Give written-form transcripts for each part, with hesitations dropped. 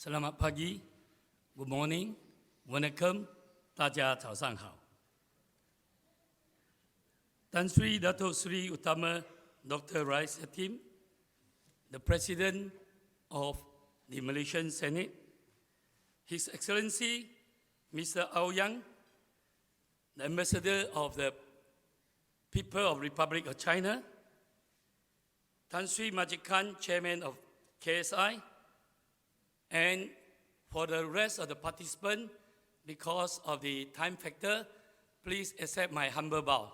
Selamat pagi, good morning, Wanakkam, 大家早上好。Tan Sri Dato Sri Utama Dr. Rais Yatim, the President of the Malaysian Senate, His Excellency Mr. Ouyang, the Ambassador of the People of Republic of China, Tan Sri Majid Khan, Chairman of KSI, and for the rest of the participants, because of the time factor, please accept my humble bow.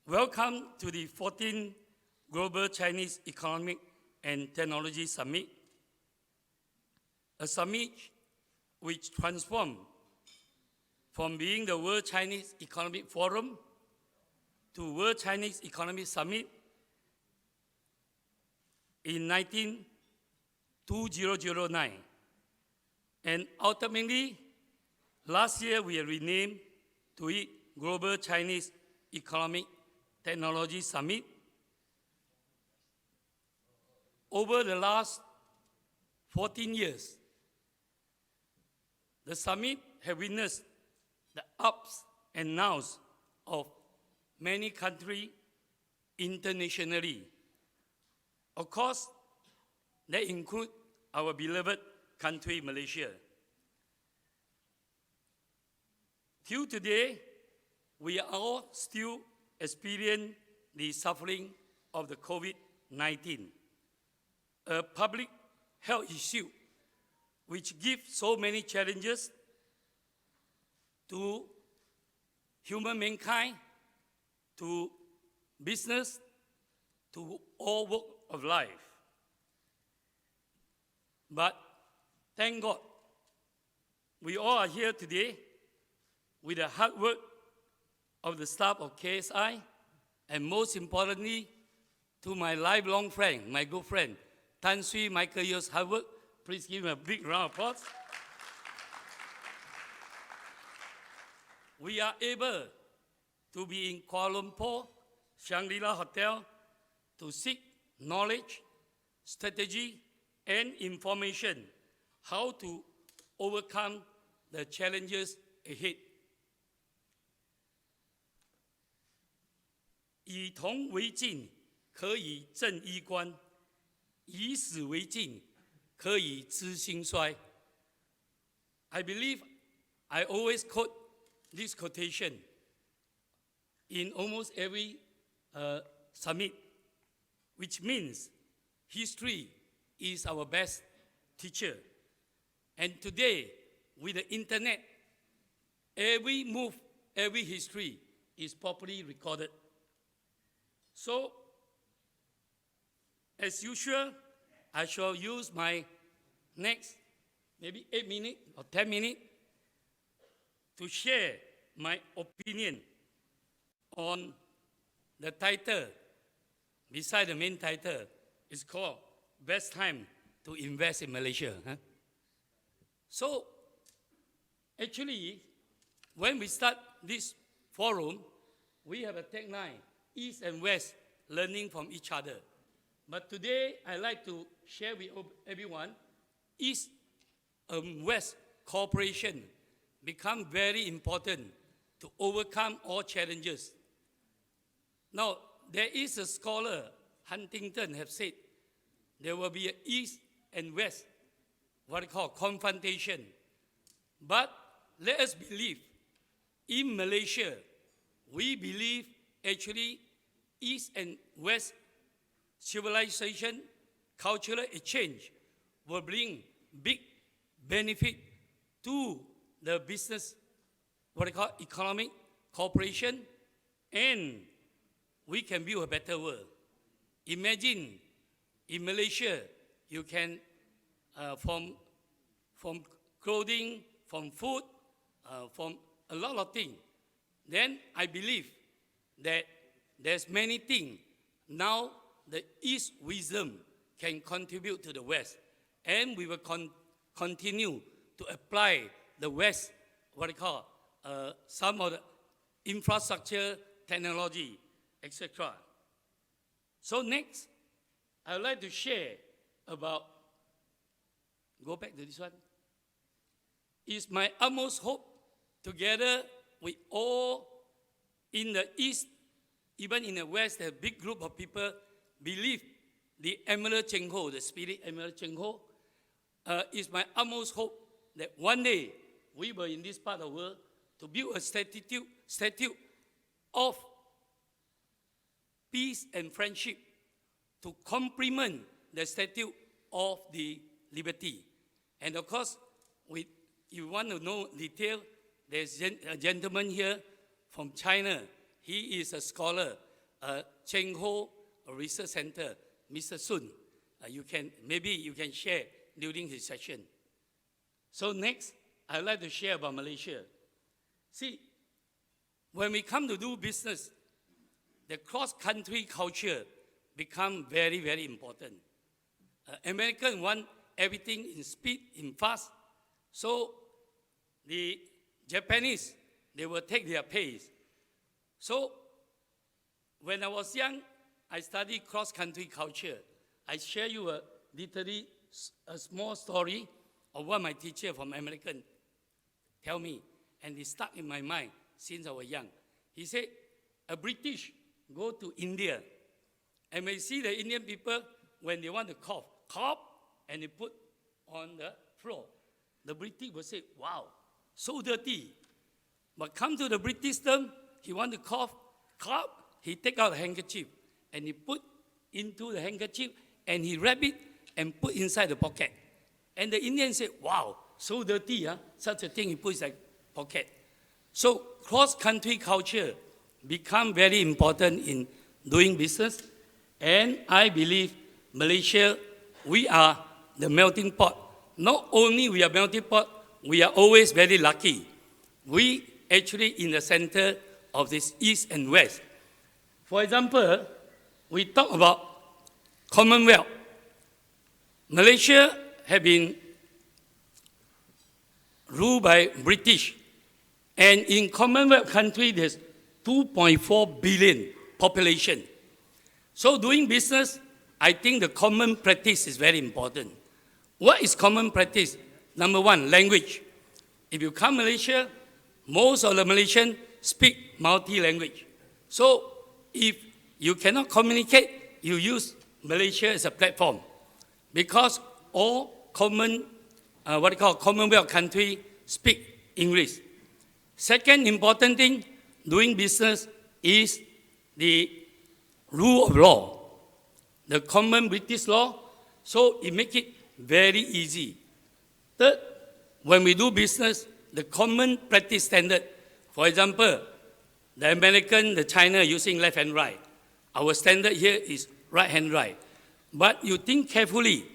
Welcome to the 14th Global Chinese Economic and Technology Summit, a summit which transformed from being the World Chinese Economic Forum to World Chinese Economic Summit in 2009. And ultimately, last year we renamed to it Global Chinese Economic Technology Summit. Over the last 14 years, the summit has witnessed the ups and downs of many countries internationally. Of course, they include our beloved country, Malaysia. Till today, we are all still experiencing the suffering of the COVID-19, a public health issue which gives so many challenges to human mankind, to business, to all walk of life. But thank God, we all are here today with the hard work of the staff of KSI, and most importantly, to my lifelong friend, my good friend, Tan Sri Michael Yeoh's hard work. Please give him a big round of applause. We are able to be in Kuala Lumpur, Shangri-La Hotel, to seek knowledge, strategy, and information how to overcome the challenges ahead. 以铜为镜，可以正衣冠；以史为镜，可以知兴衰。I believe I always quote this quotation in almost every summit, which means history is our best teacher. And today, with the internet, every move, every history is properly recorded. So, as usual, I shall use my next maybe 8 minutes or 10 minutes to share my opinion on the title. Beside the main title, it's called Best Time to Invest in Malaysia. So, actually, when we start this forum, we have a tagline, East and West learning from each other. But today, I'd like to share with everyone, East and West cooperation become very important to overcome all challenges. Now, there is a scholar, Huntington, have said there will be an East and West, what we call confrontation. But let us believe, in Malaysia, we believe actually East and West civilization, cultural exchange will bring big benefit to the business, what we call economic cooperation, and we can build a better world. Imagine in Malaysia, you can, from clothing, from food, from a lot of things. Then I believe that there's many things. Now the East wisdom can contribute to the West, and we will continue to apply the West, what we call some of the infrastructure technology etc. So next, I would like to share about, go back to this one. It's my utmost hope, together with all in the East, even in the West, a big group of people believe the Emerald Cheng Ho, the spirit Emerald Cheng Ho, is my utmost hope that one day we will, in this part of the world, to build a statue of peace and friendship to complement the statue of the liberty. And of course, if you want to know detail, there's a gentleman here from China. He is a scholar, Cheng Ho Research Center, Mr. Sun. Maybe you can share during his session. So next, I'd like to share about Malaysia. See, when we come to do business, the cross-country culture become very, very important. Americans want everything in speed, in fast. So the Japanese, they will take their pace. So when I was young, I studied cross-country culture. I share you a small story of what my teacher from American tell me, and it stuck in my mind since I was young. He said, a British go to India, and we see the Indian people, when they want to cough, and they put on the floor. The British will say, wow, so dirty. But come to the British term, he want to cough, he take out a handkerchief, and he put into the handkerchief, and he wrap it, and put inside the pocket. And the Indian said, wow, so dirty, huh? Such a thing he put inside pocket. So cross-country culture become very important in doing business. And I believe Malaysia, we are the melting pot. Not only we are melting pot, we are always very lucky. We actually in the center of this East and West. For example, we talk about Commonwealth. Malaysia have been ruled by British. And in Commonwealth country, there's 2.4 billion population. So doing business, I think the common practice is very important. What is common practice? Number one, language. If you come Malaysia, most of the Malaysians speak multi-language. So if you cannot communicate, you use Malaysia as a platform. Because all Commonwealth country speak English. Second important thing, doing business is the rule of law, the common British law, so it makes it very easy. Third, when we do business, the common practice standard. For example, the American, the China using left and right. Our standard here is right hand right. But you think carefully,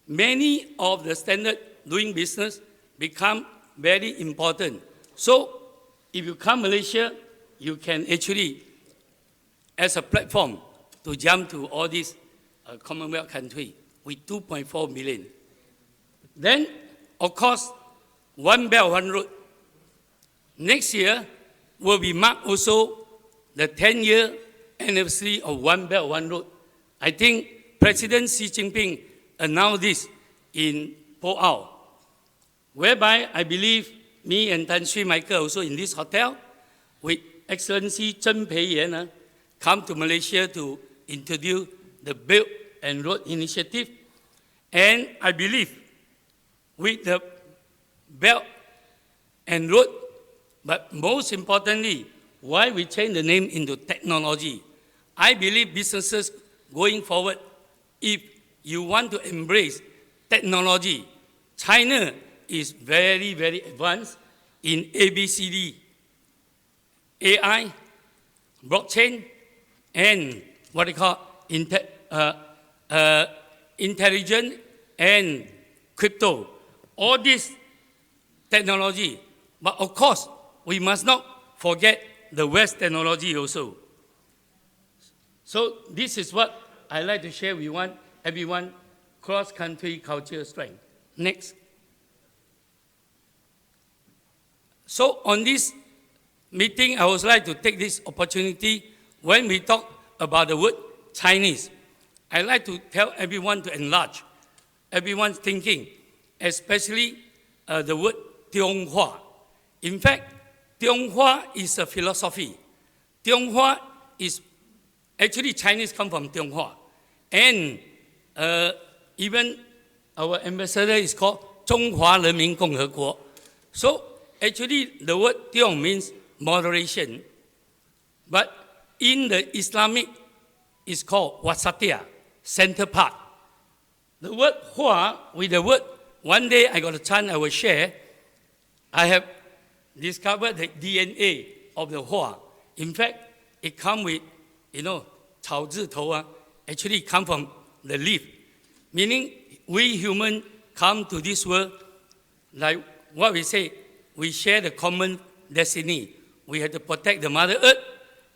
many of the standard doing business become very important. So if you come Malaysia, you can actually, as a platform, to jump to all these Commonwealth countries with 2.4 million. Then, of course, One Belt, One Road. Next year will be marked also the 10-year anniversary of One Belt, One Road. I think President Xi Jinping announced this in Po-Ao, whereby I believe me and Tan Sri Michael also in this hotel with Excellency Chen Pei-Yan come to Malaysia to introduce the Belt and Road Initiative. And I believe with the Belt and Road, but most importantly, why we change the name into technology. I believe businesses going forward, if you want to embrace technology, China is very, very advanced in ABCD, AI, blockchain, and what they call intelligent and crypto. All this technology. But of course, we must not forget the West technology also. So this is what I like to share with everyone, cross-country culture strength. Next. So on this meeting, I would like to take this opportunity when we talk about the word Chinese, I like to tell everyone to enlarge everyone's thinking, especially the word Tianghua. In fact, Tianghua is a philosophy. Tianghua is actually Chinese come from Tianghua. And even our ambassador is called 中华人民共和国. So actually the word Tiong means moderation. But in the Islamic, it's called Wasatiyah, center part. The word Hua, with the word, one day I got a chance I will share, I have discovered the DNA of the Hua. In fact, it comes with, 草字头, actually come from the leaf. Meaning, we human come to this world, like what we say, we share the common destiny. We have to protect the Mother Earth,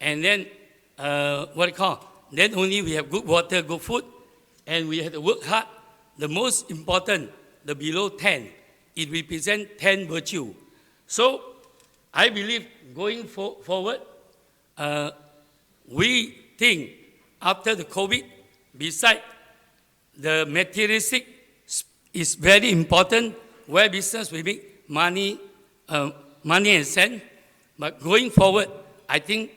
and then, then only we have good water, good food, and we have to work hard. The most important, the below 10, it represents 10 virtues. So, I believe going forward, we think after the COVID, besides the materialistic is very important, where business will make money and cents. But going forward, I think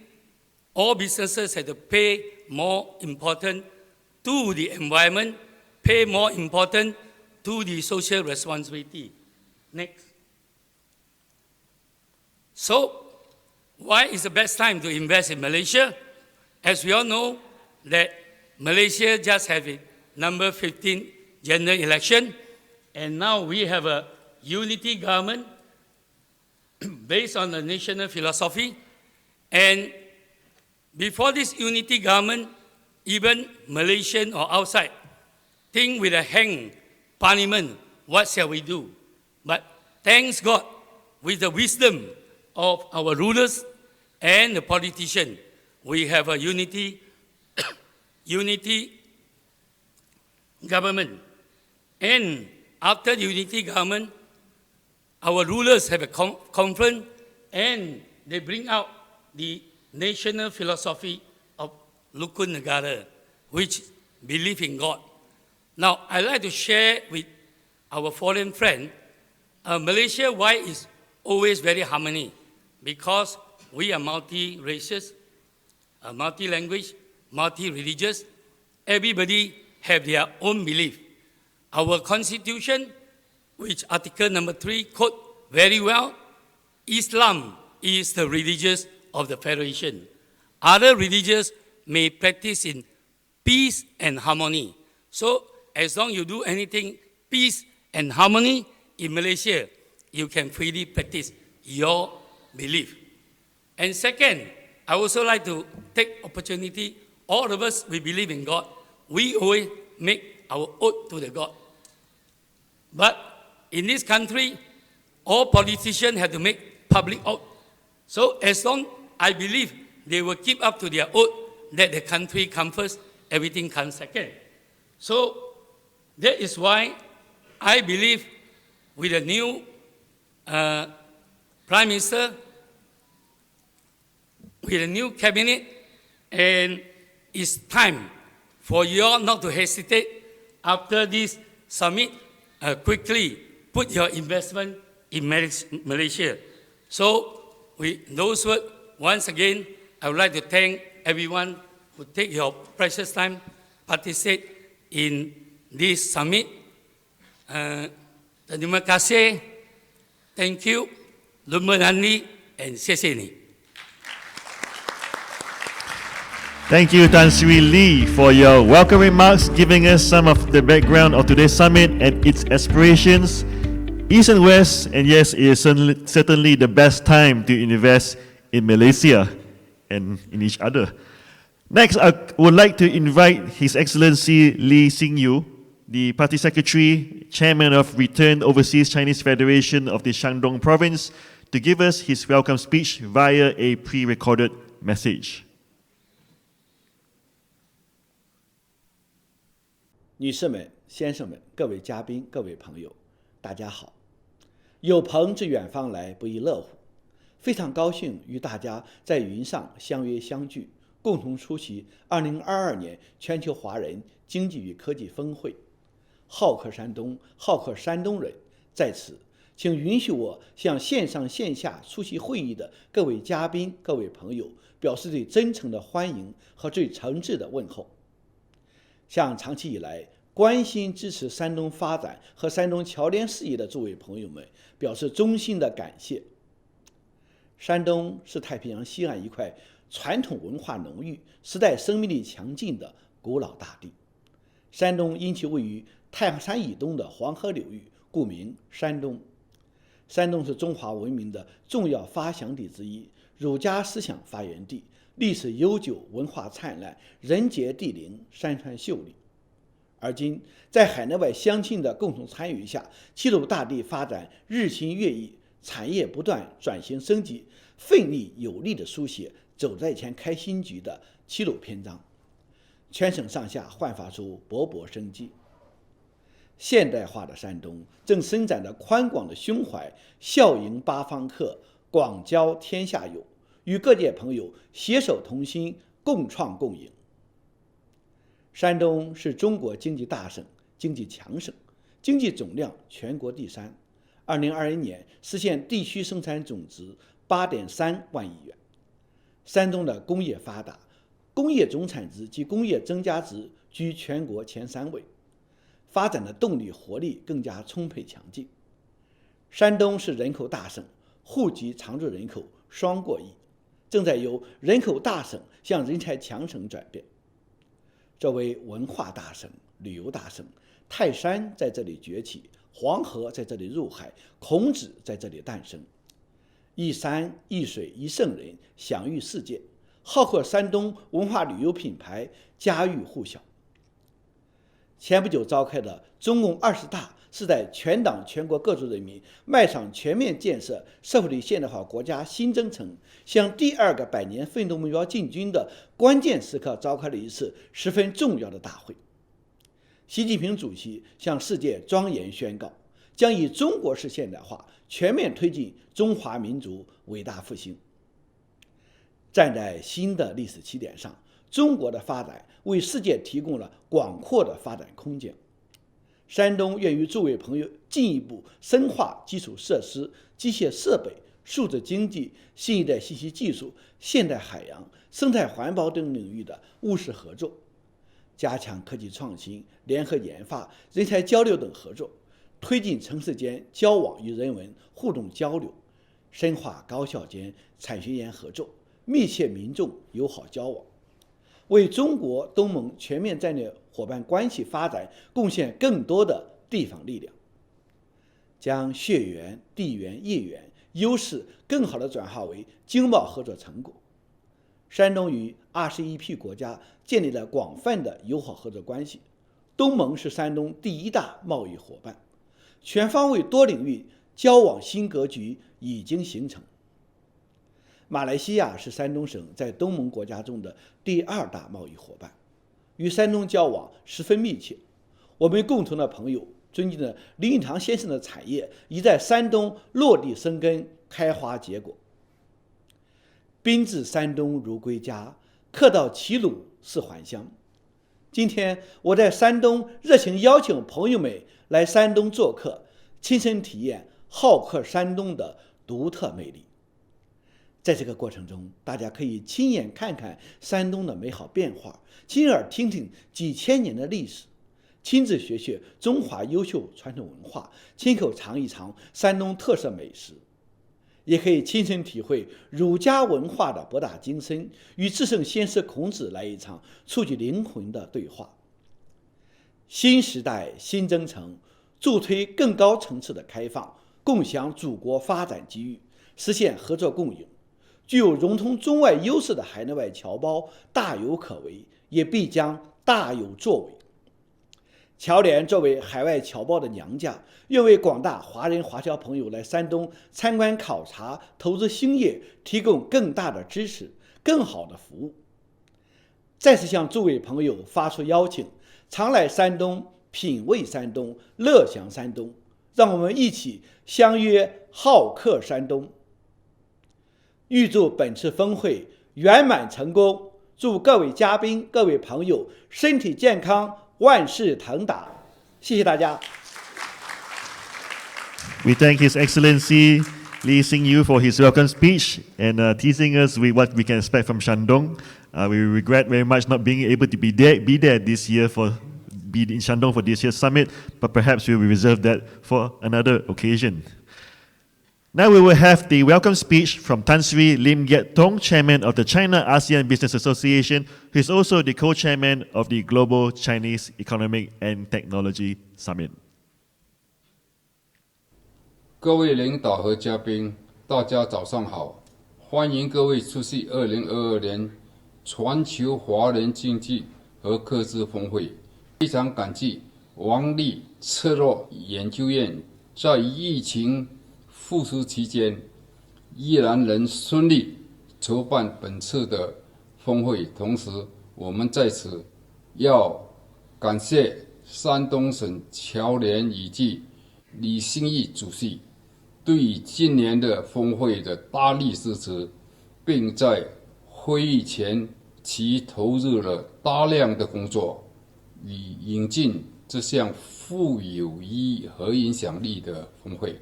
all businesses have to pay more important to the environment, pay more important to the social responsibility. Next. So, why is the best time to invest in Malaysia? As we all know, that Malaysia just had a number 15 general election, and now we have a unity government based on the national philosophy. And before this unity government, even Malaysian or outside think with a hang parliament, what shall we do? But thanks God, with the wisdom of our rulers and the politicians, we have a unity government. And after the unity government, our rulers have a conference, and they bring out the national philosophy of Rukun Negara, which believe in God. Now, I'd like to share with our foreign friend, Malaysia, why is always very harmony? Because we are multi-racial, multi-language, multi-religious. Everybody have their own belief. Our constitution, which Article number 3 quote very well, Islam is the religious of the Federation. Other religions may practice in peace and harmony. So as long as you do anything peace and harmony in Malaysia, you can freely practice your belief. And second, I also like to take opportunity, all of us, we believe in God. We always make our oath to the God. But in this country, all politicians have to make public oath. So as long I believe they will keep up to their oath that the country comes first, everything comes second. So that is why I believe with the new Prime Minister, with a new cabinet, and it's time for you all not to hesitate after this summit, quickly put your investment in Malaysia. So with those words, once again, I would like to thank everyone who take your precious time, participate in this summit. Terima kasih, thank you, Lumbanani, and 谢谢你. Thank you, Tan Sri Lee, for your welcome remarks, giving us some of the background of today's summit and its aspirations, East and West, and yes, it is certainly the best time to invest in Malaysia and in each other. Next, I would like to invite His Excellency Lee Xingyu, the Party Secretary, Chairman of Returned Overseas Chinese Federation of the Shandong Province, to give us his welcome speech via a pre-recorded message. 女士们、先生们、各位嘉宾、各位朋友，大家好！有朋自远方来，不亦乐乎？非常高兴与大家在云上相约相聚，共同出席2022年全球华人经济与科技峰会。好客山东，好客山东人，在此请允许我向线上线下出席会议的各位嘉宾、各位朋友表示最真诚的欢迎和最诚挚的问候。向长期以来关心支持山东发展和山东侨联事业的诸位朋友们表示衷心的感谢。山东是太平洋西岸一块传统文化浓郁、时代生命力强劲的古老大地。山东因其位于太行山以东的黄河流域，故名山东。山东是中华文明的重要发祥地之一，儒家思想发源地，历史悠久，文化灿烂，人杰地灵，山川秀丽。而今，在海内外乡亲的共同参与下，齐鲁大地发展日新月异，产业不断转型升级，奋力有力地书写走在前开新局的齐鲁篇章，全省上下焕发出勃勃生机。现代化的山东正伸展着宽广的胸怀，笑迎八方客，广交天下友，与各界朋友携手同心，共创共赢。山东是中国经济大省、经济强省，经济总量全国第3。2021年实现地区生产总值8.3万亿元。山东的工业发达，工业总产值及工业增加值居全国前3位，发展的动力活力更加充沛强劲。山东是人口大省，户籍常住人口双过亿，正在由人口大省向人才强省转变。作为文化大省、旅游大省，泰山在这里崛起，黄河在这里入海，孔子在这里诞生。一山一水一圣人，享誉世界。好客山东文化旅游品牌家喻户晓。前不久召开的中共20大是在全党全国各族人民迈上全面建设社会主义现代化国家新征程，向第2个100年奋斗目标进军的关键时刻召开了一次十分重要的大会。习近平主席向世界庄严宣告，将以中国式现代化全面推进中华民族伟大复兴。站在新的历史起点上，中国的发展为世界提供了广阔的发展空间。山东愿与诸位朋友进一步深化基础设施、机械设备、数字经济、新一代信息技术、现代海洋、生态环保等领域的务实合作，加强科技创新、联合研发、人才交流等合作，推进城市间交往与人文互动交流，深化高校间产学研合作，密切民众友好交往，为中国东盟全面战略伙伴关系发展贡献更多的地方力量，将血缘、地缘、业缘优势更好地转化为经贸合作成果。山东与21批国家建立了广泛的友好合作关系，东盟是山东第1大贸易伙伴，全方位多领域交往新格局已经形成。马来西亚是山东省在东盟国家中的第2大贸易伙伴，与山东交往十分密切。我们共同的朋友，尊敬的林语堂先生的产业已在山东落地生根、开花结果。宾至山东如归家，客到齐鲁是还乡。今天我在山东热情邀请朋友们来山东做客，亲身体验好客山东的独特魅力。在这个过程中，大家可以亲眼看看山东的美好变化，亲耳听听几千年的历史，亲自学学中华优秀传统文化，亲口尝一尝山东特色美食，也可以亲身体会儒家文化的博大精深，与至圣先师孔子来一场触及灵魂的对话。新时代新征程，助推更高层次的开放，共享祖国发展机遇，实现合作共赢。具有融通中外优势的海内外侨胞大有可为，也必将大有作为。侨联作为海外侨胞的娘家，愿为广大华人华侨朋友来山东参观考察、投资兴业提供更大的支持、更好的服务。再次向诸位朋友发出邀请，常来山东，品味山东，乐享山东，让我们一起相约好客山东。预祝本次峰会圆满成功，祝各位嘉宾、各位朋友身体健康，万事腾达。谢谢大家。We thank His Excellency Lee Xingyu for his welcome speech and teasing us with what we can expect from Shandong. We regret very much not being able to be there this year be in Shandong for this year's summit, but perhaps we will reserve that for another occasion. Now we will have the welcome speech from Tan Sri Lim Giat Tong, Chairman of the China-ASEAN Business Association, who is also the co-chairman of the Global Chinese Economic and Technology Summit. 各位领导和嘉宾，大家早上好！欢迎各位出席2022年全球华人经济和科技峰会。非常感激王立策略研究院在疫情复苏期间，依然能顺利筹办本次的峰会。同时，我们在此要感谢山东省侨联以及李兴义主席对于今年的峰会的大力支持，并在会议前期投入了大量的工作，以引进这项富有意义和影响力的峰会。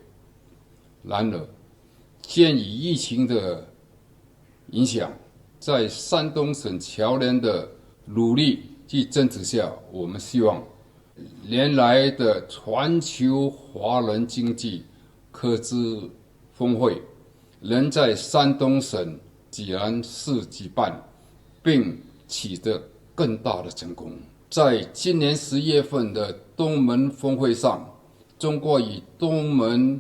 然而，鉴于疫情的影响，在山东省侨联的努力及争取下，我们希望年来的全球华人经济科技峰会能在山东省济南市举办，并取得更大的成功。在今年10月份的东盟峰会上，中国与东盟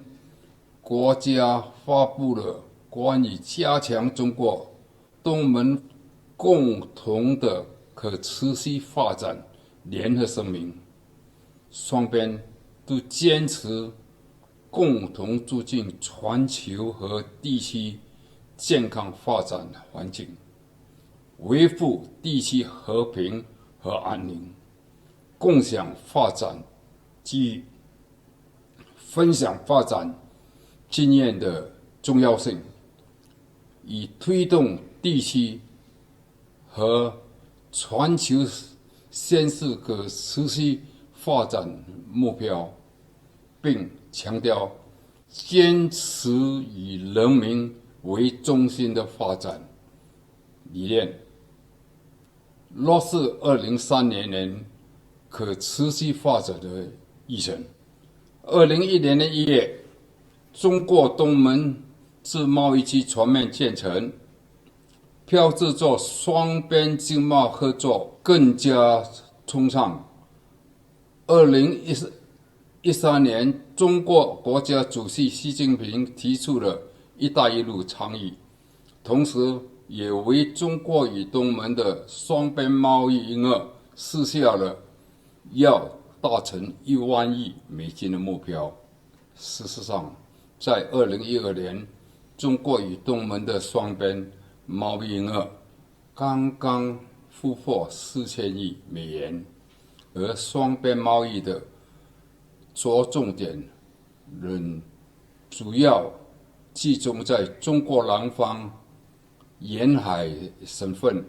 国家发布了关于加强中国东盟共同的可持续发展联合声明，双边都坚持共同促进全球和地区健康发展环境，维护地区和平和安宁，共享发展及分享发展经验的重要性，以推动地区和全球现实可持续发展目标，并强调坚持以人民为中心的发展理念，落实2030年可持续发展的议程。2010年1月，中国东盟自贸易区全面建成，标志着双边经贸合作更加通畅。2013年，中国国家主席习近平提出了“一带一路”倡议，同时也为中国与东盟的双边贸易营业额设下了要达成1万亿美金的目标。事实上，在2012年，中国与东盟的双边贸易营业额刚刚突破4000亿美元，而双边贸易的着重点仍主要集中在中国南方沿海省份，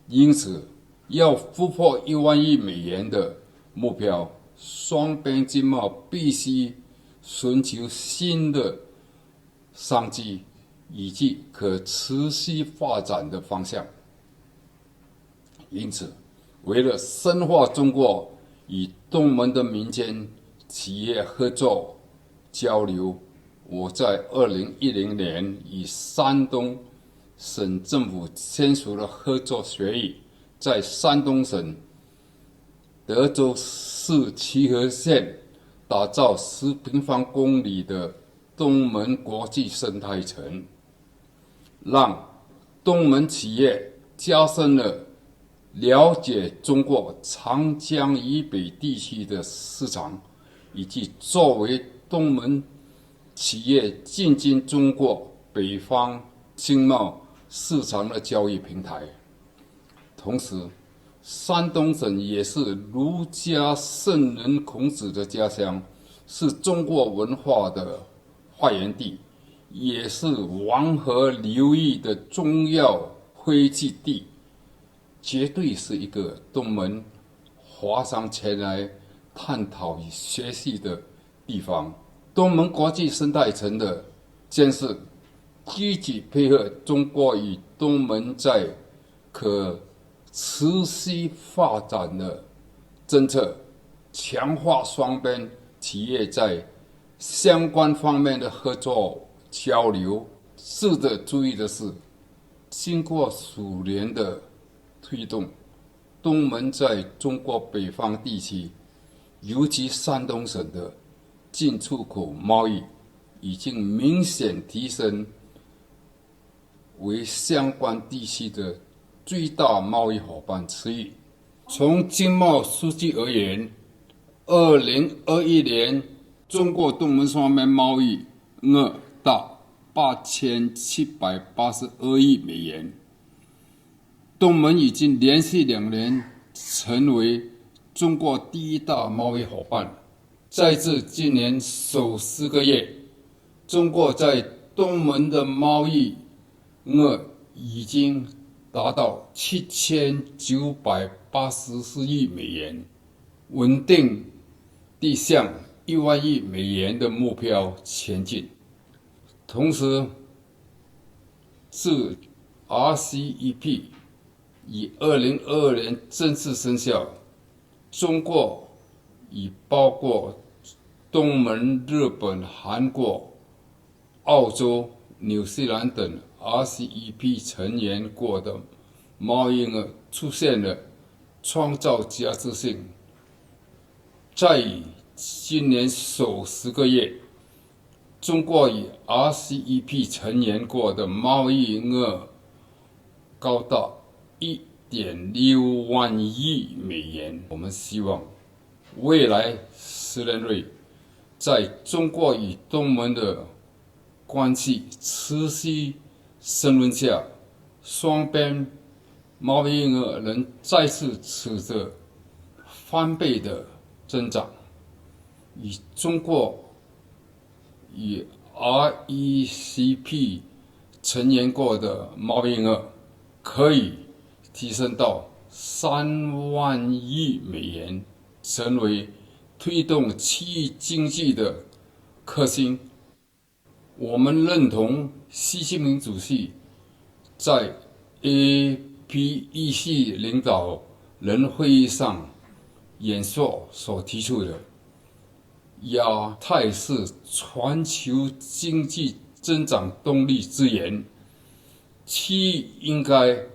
因此要突破1万亿美元的目标，双边经贸必须寻求新的商机以及可持续发展的方向。因此，为了深化中国与东盟的民间企业合作交流，我在2010年与山东省政府签署了合作协议，在山东省德州市齐河县打造10平方公里的东盟国际生态城，让东盟企业加深了了解中国长江以北地区的市场，以及作为东盟企业进军中国北方经贸市场的交易平台。同时，山东省也是儒家圣人孔子的家乡，是中国文化的发源地，也是黄河流域的重要汇集地。绝对是一个东盟划上前来探讨与学习的地方。东盟国际生态城的建设，积极配合中国与东盟在可持续发展的政策，强化双边企业在相关方面的合作交流。值得注意的是，经过数年的推动，东盟在中国北方地区，尤其山东省的进出口贸易已经明显提升为相关地区的最大贸易伙伴之一。从经贸数据而言，2021年中国东盟双边贸易额达8782亿美元，东盟已经连续2年成为中国第一大贸易伙伴。在这今年首10个月，中国在东盟的贸易额已经达到7984亿美元，稳定地向1万亿美元的目标前进。同时，自 RCEP 以2022年正式生效，中国已包括东盟、日本、韩国、澳洲、纽西兰等 RCEP 成员国的贸易额出现了创造价值性。在今年首10个月，中国与 RCEP 成员国的贸易额高达1.6万亿美元。我们希望未来10年内，在中国与东盟的关系持续升温下，双边贸易额能再次取得翻倍的增长，与中国与 RCEP 成员国的贸易额可以提升到3万亿美元，成为推动区域经济的核心。我们认同习近平主席在 APEC 领导人会议上演说所提出的亚太是全球经济增长动力之源，区域应该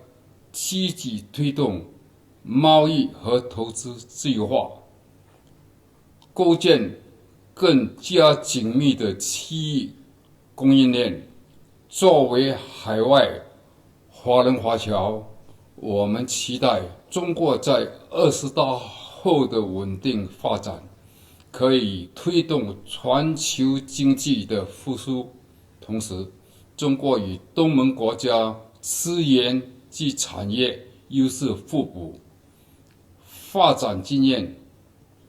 积极推动贸易和投资自由化，构建更加紧密的区域供应链。作为海外华人华侨，我们期待中国在20大后的稳定发展，可以推动全球经济的复苏。同时，中国与东盟国家资源及产业优势互补，发展经验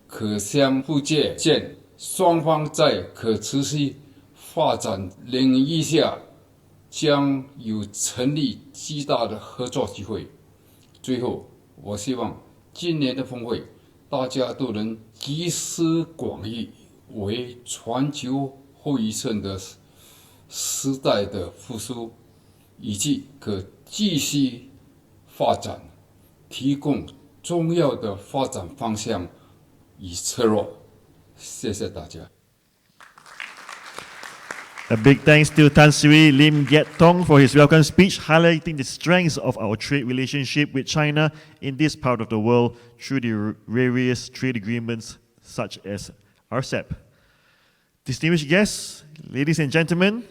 可相互借鉴，双方在可持续发展领域下将有成立巨大的合作机会。最后，我希望今年的峰会大家都能集思广益，为全球后遗症的时代的复苏以及可继续发展提供重要的发展方向与策略。谢谢大家。A big thanks to Tan Sri Lim Gait Tong for his welcome speech, highlighting the strengths of our trade relationship with China in this part of the world through the various trade agreements such as RCEP. Distinguished guests, ladies and gentlemen,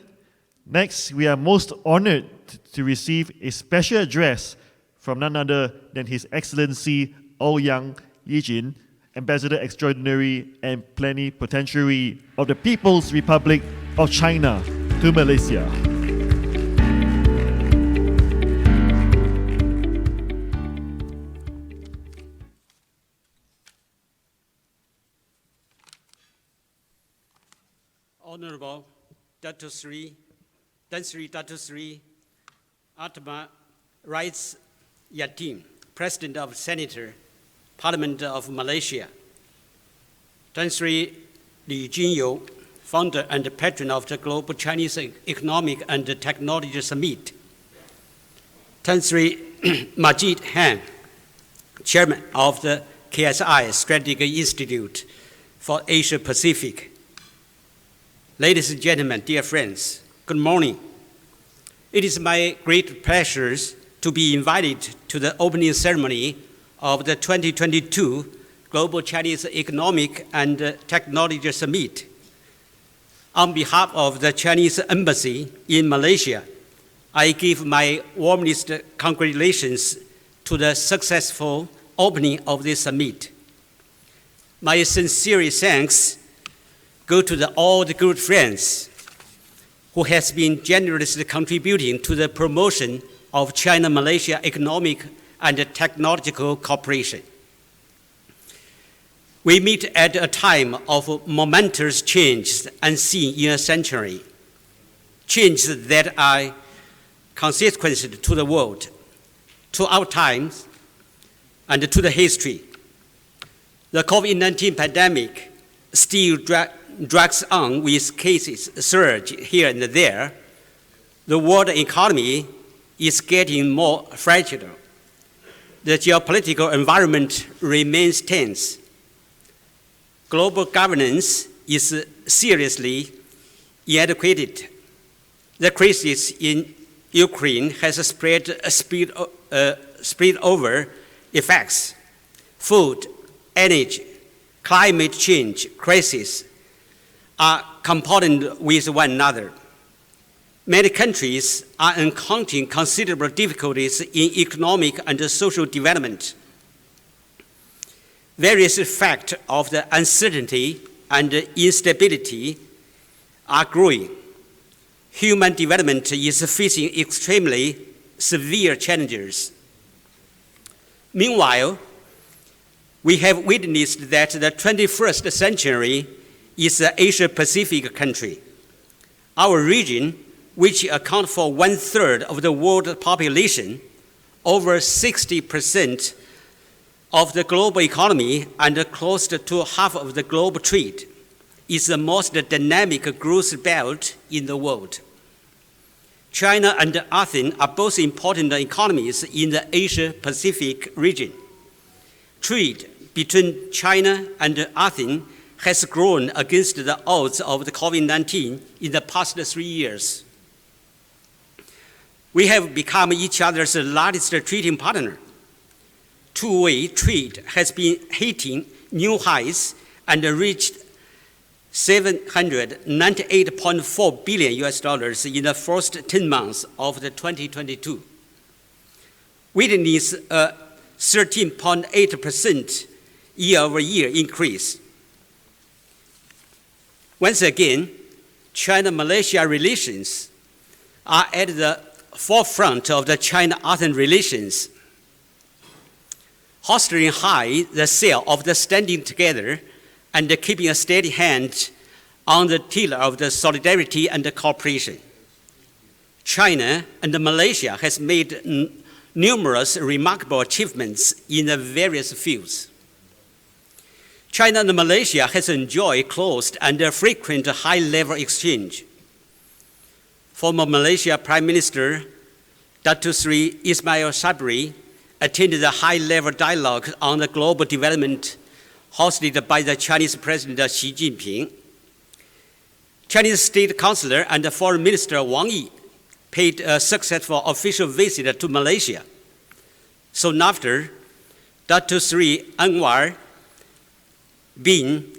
next we are most honored to receive a special address from none other than His Excellency Ouyang Yujing, Ambassador Extraordinary and Plenipotentiary of the People's Republic of China to Malaysia. Honorable Tan Sri Atma Rights Yatim, President of Senator, Parliament of Malaysia, Tan Sri Yeoh, founder and patron of the Global Chinese Economic and Technology Summit, Tan Sri Majid Han, chairman of the KSI Strategic Institute for Asia Pacific. Ladies and gentlemen, dear friends, good morning. It is my great pleasure to be invited to the opening ceremony of the 2022 Global Chinese Economic and Technology Summit. On behalf of the Chinese Embassy in Malaysia, I give my warmest congratulations to the successful opening of this summit. My sincere thanks go to all the good friends who has been generously contributing to the promotion of China-Malaysia economic and technological cooperation. We meet at a time of momentous change unseen in a century, changes that are consequential to the world, to our times, and to the history. The COVID-19 pandemic still drags on with cases surge here and there. The world economy is getting more fragile. The geopolitical environment remains tense. Global governance is seriously inadequate. The crisis in Ukraine has spread over effects. Food, energy, climate change crises are compounded with one another. Many countries are encountering considerable difficulties in economic and social development. Various effects of the uncertainty and instability are growing. Human development is facing extremely severe challenges. Meanwhile, we have witnessed that the 21st century is an Asia-Pacific country. Our region, which accounts for 1/3 of the world population, over 60% of the global economy, and close to half of the global trade, is the most dynamic growth belt in the world. China and ASEAN are both important economies in the Asia-Pacific region. Trade between China and ASEAN has grown against the odds of the COVID-19 in the past 3 years. We have become each other's largest trading partner. Two-way trade has been hitting new highs and reached $798.4 billion in the first 10 months of the 2022. Witness a 13.8% year-over-year increase. Once again, China-Malaysia relations are at the forefront of the China-ASEAN relations. Holstering high the sail of the standing together and keeping a steady hand on the tiller of the solidarity and the cooperation. China and Malaysia has made numerous remarkable achievements in the various fields. China and Malaysia has enjoyed close and frequent high-level exchange. Former Malaysia Prime Minister Datuk Sri Ismail Sabri attended the high-level dialogue on the global development hosted by the Chinese President Xi Jinping. Chinese State Councilor and Foreign Minister Wang Yi paid a successful official visit to Malaysia. Soon after, Datuk Sri Anwar bin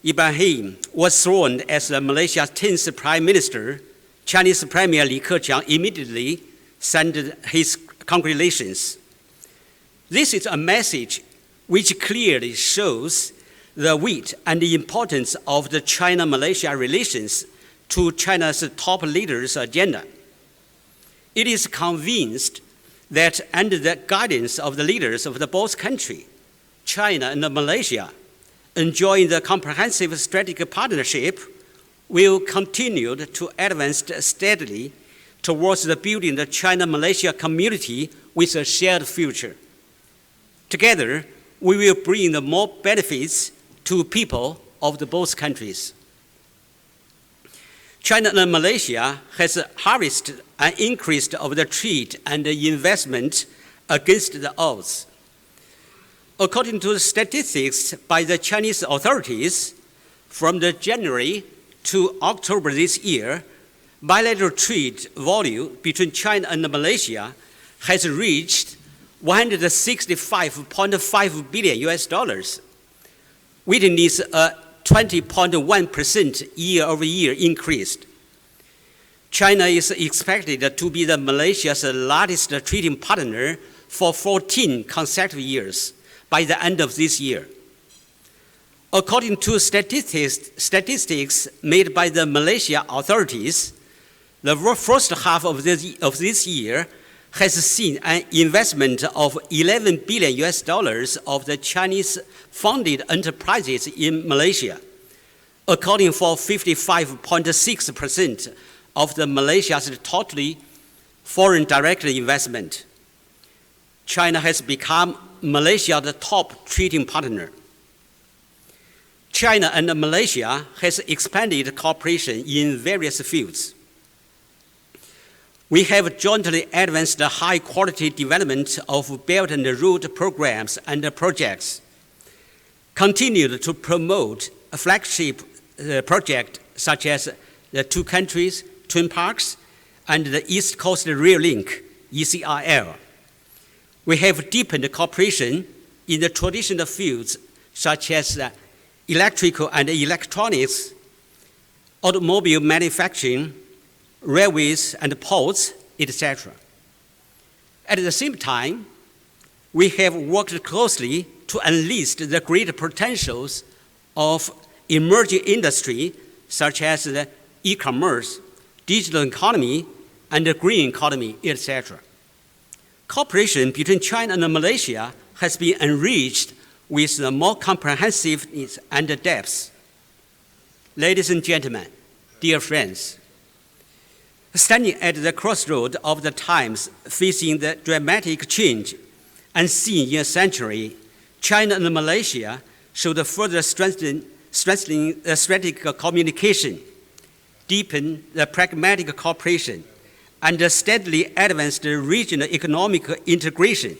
Ibrahim was sworn as Malaysia's 10th Prime Minister. Chinese Premier Li Keqiang immediately sent his congratulations. This is a message which clearly shows the weight and the importance of the China-Malaysia relations to China's top leaders' agenda. It is convinced that under the guidance of the leaders of the both countries, China and Malaysia, enjoying the comprehensive strategic partnership, will continue to advance steadily towards the building the China-Malaysia community with a shared future. Together, we will bring the more benefits to people of the both countries. China and Malaysia has harvested an increase of the trade and the investment against the odds. According to the statistics by the Chinese authorities, from the January to October this year, bilateral trade volume between China and Malaysia has reached $165.5 billion, witness a 20.1% year-over-year increase. China is expected to be Malaysia's largest trading partner for 14 consecutive years by the end of this year. According to statistics made by the Malaysia authorities, the first half of this year has seen an investment of $11 billion of the Chinese-funded enterprises in Malaysia, accounting for 55.6% of the Malaysia's total foreign direct investment. China has become Malaysia's top trading partner. China and Malaysia has expanded cooperation in various fields. We have jointly advanced the high-quality development of Belt and Road programs and projects, continued to promote a flagship project such as the Two Countries, Twin Parks, and the East Coast Rail Link, ECRL. We have deepened cooperation in the traditional fields such as electrical and electronics, automobile manufacturing, railways and ports, etc. At the same time, we have worked closely to unleash the great potentials of emerging industry such as the e-commerce, digital economy, and the green economy, etc. Cooperation between China and Malaysia has been enriched with more comprehensiveness and depth. Ladies and gentlemen, dear friends, standing at the crossroad of the times facing the dramatic change unseen in a century, China and Malaysia should further strengthen strategic communication, deepen the pragmatic cooperation, and steadily advance the regional economic integration.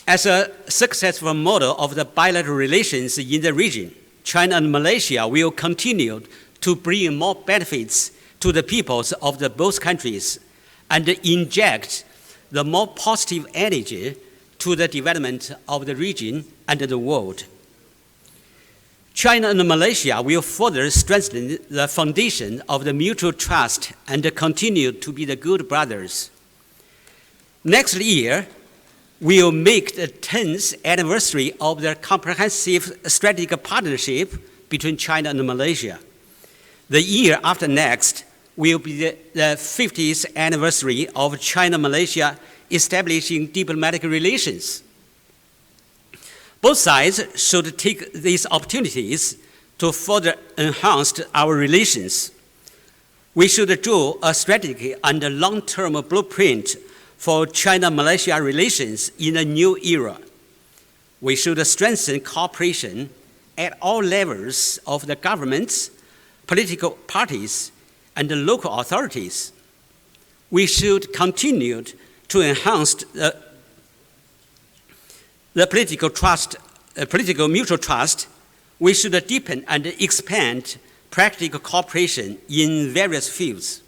As a successful model of the bilateral relations in the region, China and Malaysia will continue to bring more benefits to the peoples of both countries and inject the more positive energy to the development of the region and the world. China and Malaysia will further strengthen the foundation of the mutual trust and continue to be the good brothers. Next year, we will make the 10th anniversary of the comprehensive strategic partnership between China and Malaysia. The year after next will be the 50th anniversary of China-Malaysia establishing diplomatic relations. Both sides should take these opportunities to further enhance our relations. We should draw a strategic and long-term blueprint for China-Malaysia relations in a new era. We should strengthen cooperation at all levels of the governments, political parties, and the local authorities. We should continue to enhance the political mutual trust. We should deepen and expand practical cooperation in various fields.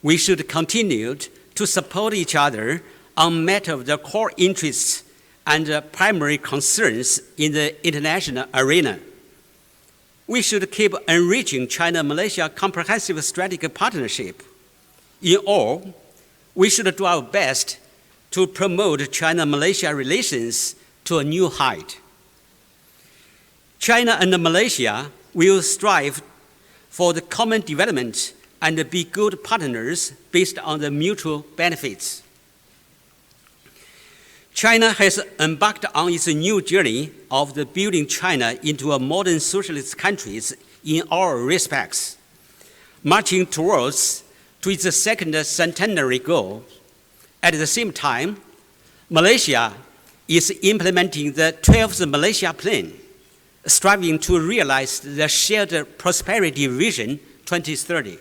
We should continue to support each other on matters of the core interests and primary concerns in the international arena. We should keep enriching China-Malaysia comprehensive strategic partnership. In all, we should do our best to promote China-Malaysia relations to a new height. China and Malaysia will strive for the common development and be good partners based on the mutual benefits. China has embarked on its new journey of building China into a modern socialist country in all respects. marching towards to its second centenary goal. At the same time, Malaysia is implementing the 12th Malaysia Plan, striving to realize the shared prosperity vision 2030.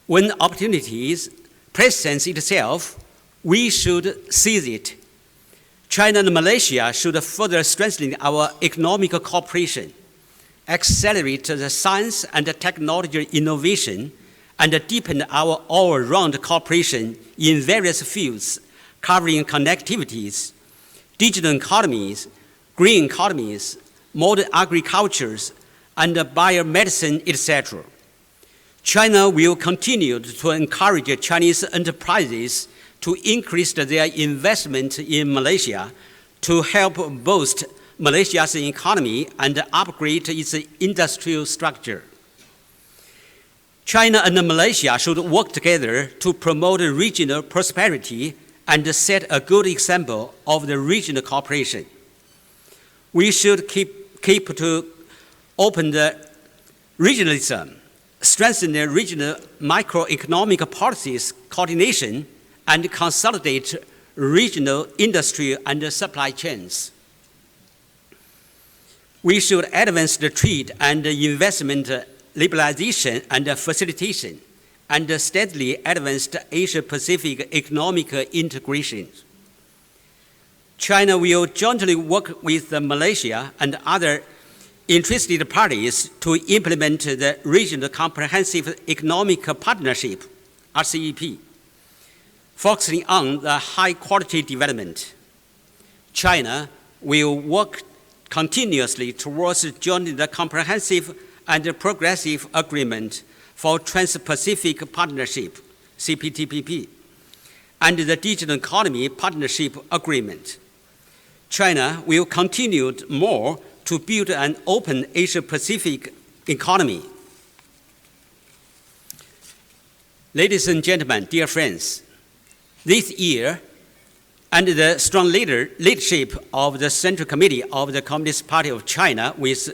When opportunities present itself, we should seize it. China and Malaysia should further strengthen our economic cooperation, accelerate the science and technology innovation, and deepen our all-round cooperation in various fields covering connectivities, digital economies, green economies, modern agricultures, and biomedicine, etc. China will continue to encourage Chinese enterprises to increase their investment in Malaysia to help boost Malaysia's economy and upgrade its industrial structure. China and Malaysia should work together to promote regional prosperity and set a good example of the regional cooperation. We should keep to open the regionalism, strengthen the regional microeconomic policies coordination, and consolidate regional industry and supply chains. We should advance the trade and investment liberalization and facilitation, and steadily advance the Asia-Pacific economic integration. China will jointly work with Malaysia and other interested parties to implement the Regional Comprehensive Economic Partnership, RCEP, focusing on the high-quality development. China will work continuously towards joining the Comprehensive and Progressive Agreement for Trans-Pacific Partnership, CPTPP, and the Digital Economy Partnership Agreement. China will continue more to build an open Asia-Pacific economy. Ladies and gentlemen, dear friends, this year, under the strong leadership of the Central Committee of the Communist Party of China with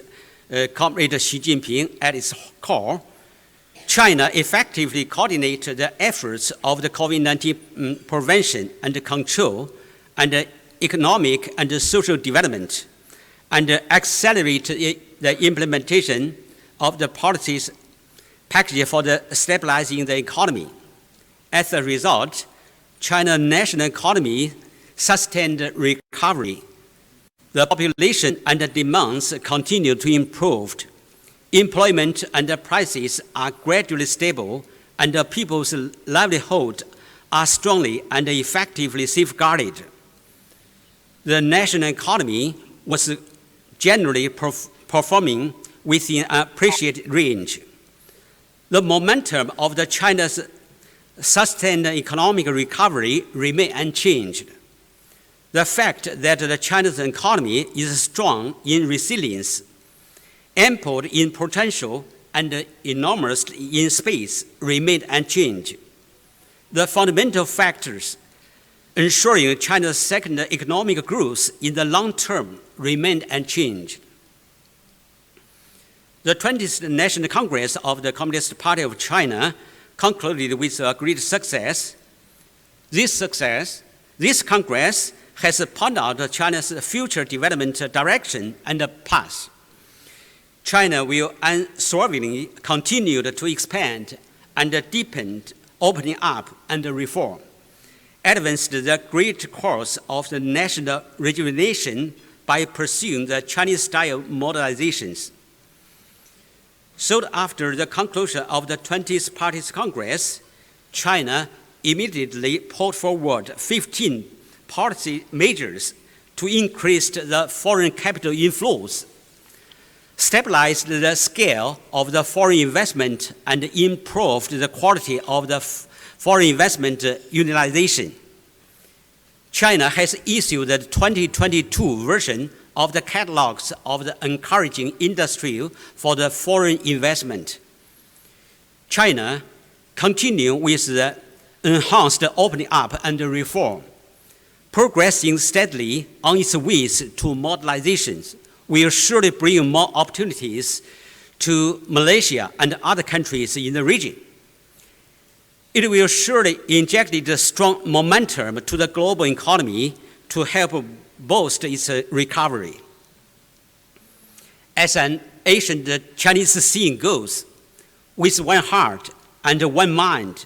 Comrade Xi Jinping at its core, China effectively coordinated the efforts of the COVID-19 prevention and control and economic and social development, and accelerated the implementation of the policies package for the stabilizing the economy. As a result, China's national economy sustained recovery. The population and the demands continue to improve. Employment and the prices are gradually stable, and the people's livelihood are strongly and effectively safeguarded. The national economy was generally performing within an appreciated range. The momentum of the China's sustained economic recovery remained unchanged. The fact that the Chinese economy is strong in resilience, ample in potential, and enormous in space remained unchanged. The fundamental factors ensuring China's second economic growth in the long term remained unchanged. The 20th National Congress of the Communist Party of China concluded with a great success. This Congress has pointed out China's future development direction and path. China will unswervingly continue to expand and deepen opening up and reform, advance the great course of the national rejuvenation by pursuing the Chinese-style modernizations. Soon after the conclusion of the 20th Party's Congress, China immediately put forward 15 policy measures to increase the foreign capital inflows, stabilize the scale of the foreign investment, and improve the quality of the foreign investment utilization. China has issued the 2022 version of the catalogs of the encouraging industry for the foreign investment. China continues with the enhanced opening up and reform, progressing steadily on its ways to modernizations, will surely bring more opportunities to Malaysia and other countries in the region. It will surely inject a strong momentum to the global economy to help boost its recovery. As an ancient Chinese saying goes, with one heart and one mind,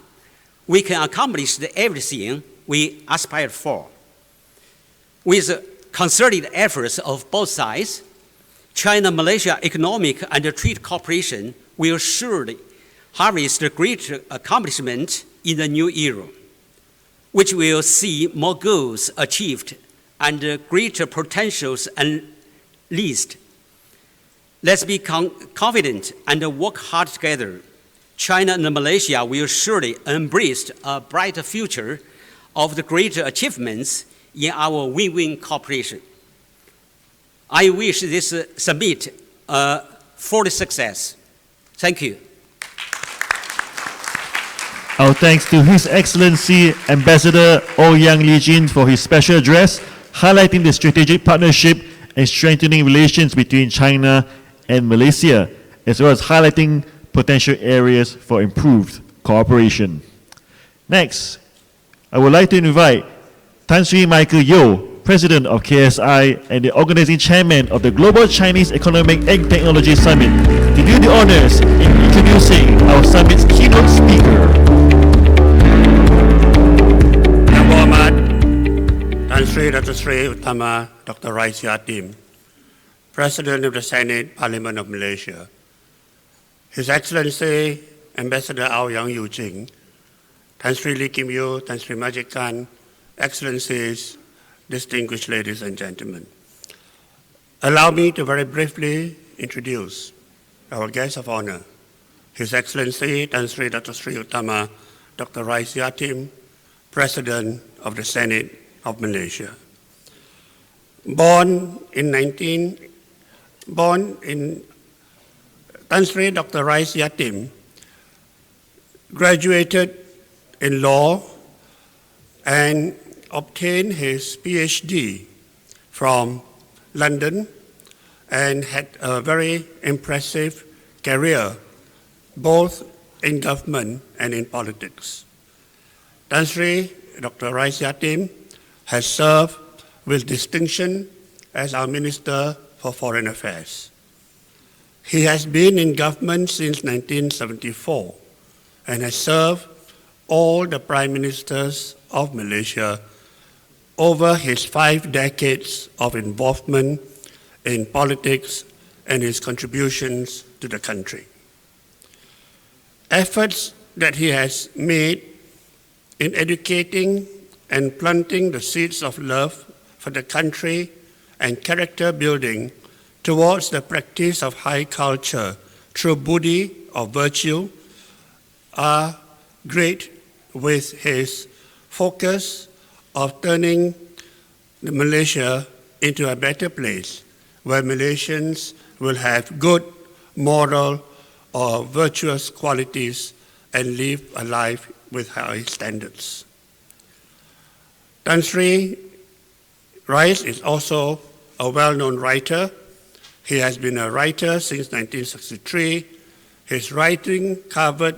we can accomplish everything we aspire for. With concerted efforts of both sides, China-Malaysia economic and trade cooperation will surely harvest great accomplishment in the new era, which will see more goals achieved and greater potentials unleashed. Let's be confident and work hard together. China and Malaysia will surely embrace a brighter future of the greater achievements in our win-win cooperation. I wish this summit a full success. Thank you. Our thanks to His Excellency Ambassador Ouyang Yujing for his special address, highlighting the strategic partnership and strengthening relations between China and Malaysia, as well as highlighting potential areas for improved cooperation. Next, I would like to invite Tan Sri Michael Yeoh, President of KSI and the organizing chairman of the Global Chinese Economic and Technology Summit, to do the honors in introducing our summit's keynote speaker. Yang Berhormat Tan Sri Dr. Sri Utama Dr. Rais Yatim, President of the Senate Parliament of Malaysia, His Excellency Ambassador Ouyang Yujing, Tan Sri Lee Kim Yew, Tan Sri Majikan, Excellencies, distinguished ladies and gentlemen. Allow me to very briefly introduce our guest of honor, His Excellency Tan Sri Dr. Sri Utama Dr. Rais Yatim, President of the Senate of Malaysia. Born in Tan Sri Dr. Rais Yatim graduated in law and obtained his PhD from London and had a very impressive career both in government and in politics. Tan Sri Dr. Rais Yatim has served with distinction as our Minister for Foreign Affairs. He has been in government since 1974 and has served all the Prime Ministers of Malaysia over his 5 decades of involvement in politics and his contributions to the country. Efforts that he has made in educating and planting the seeds of love for the country and character building towards the practice of high culture through buddhi or virtue are great, with his focus of turning Malaysia into a better place where Malaysians will have good moral or virtuous qualities and live a life with high standards. Tan Sri Rais is also a well-known writer. He has been a writer since 1963. His writing covered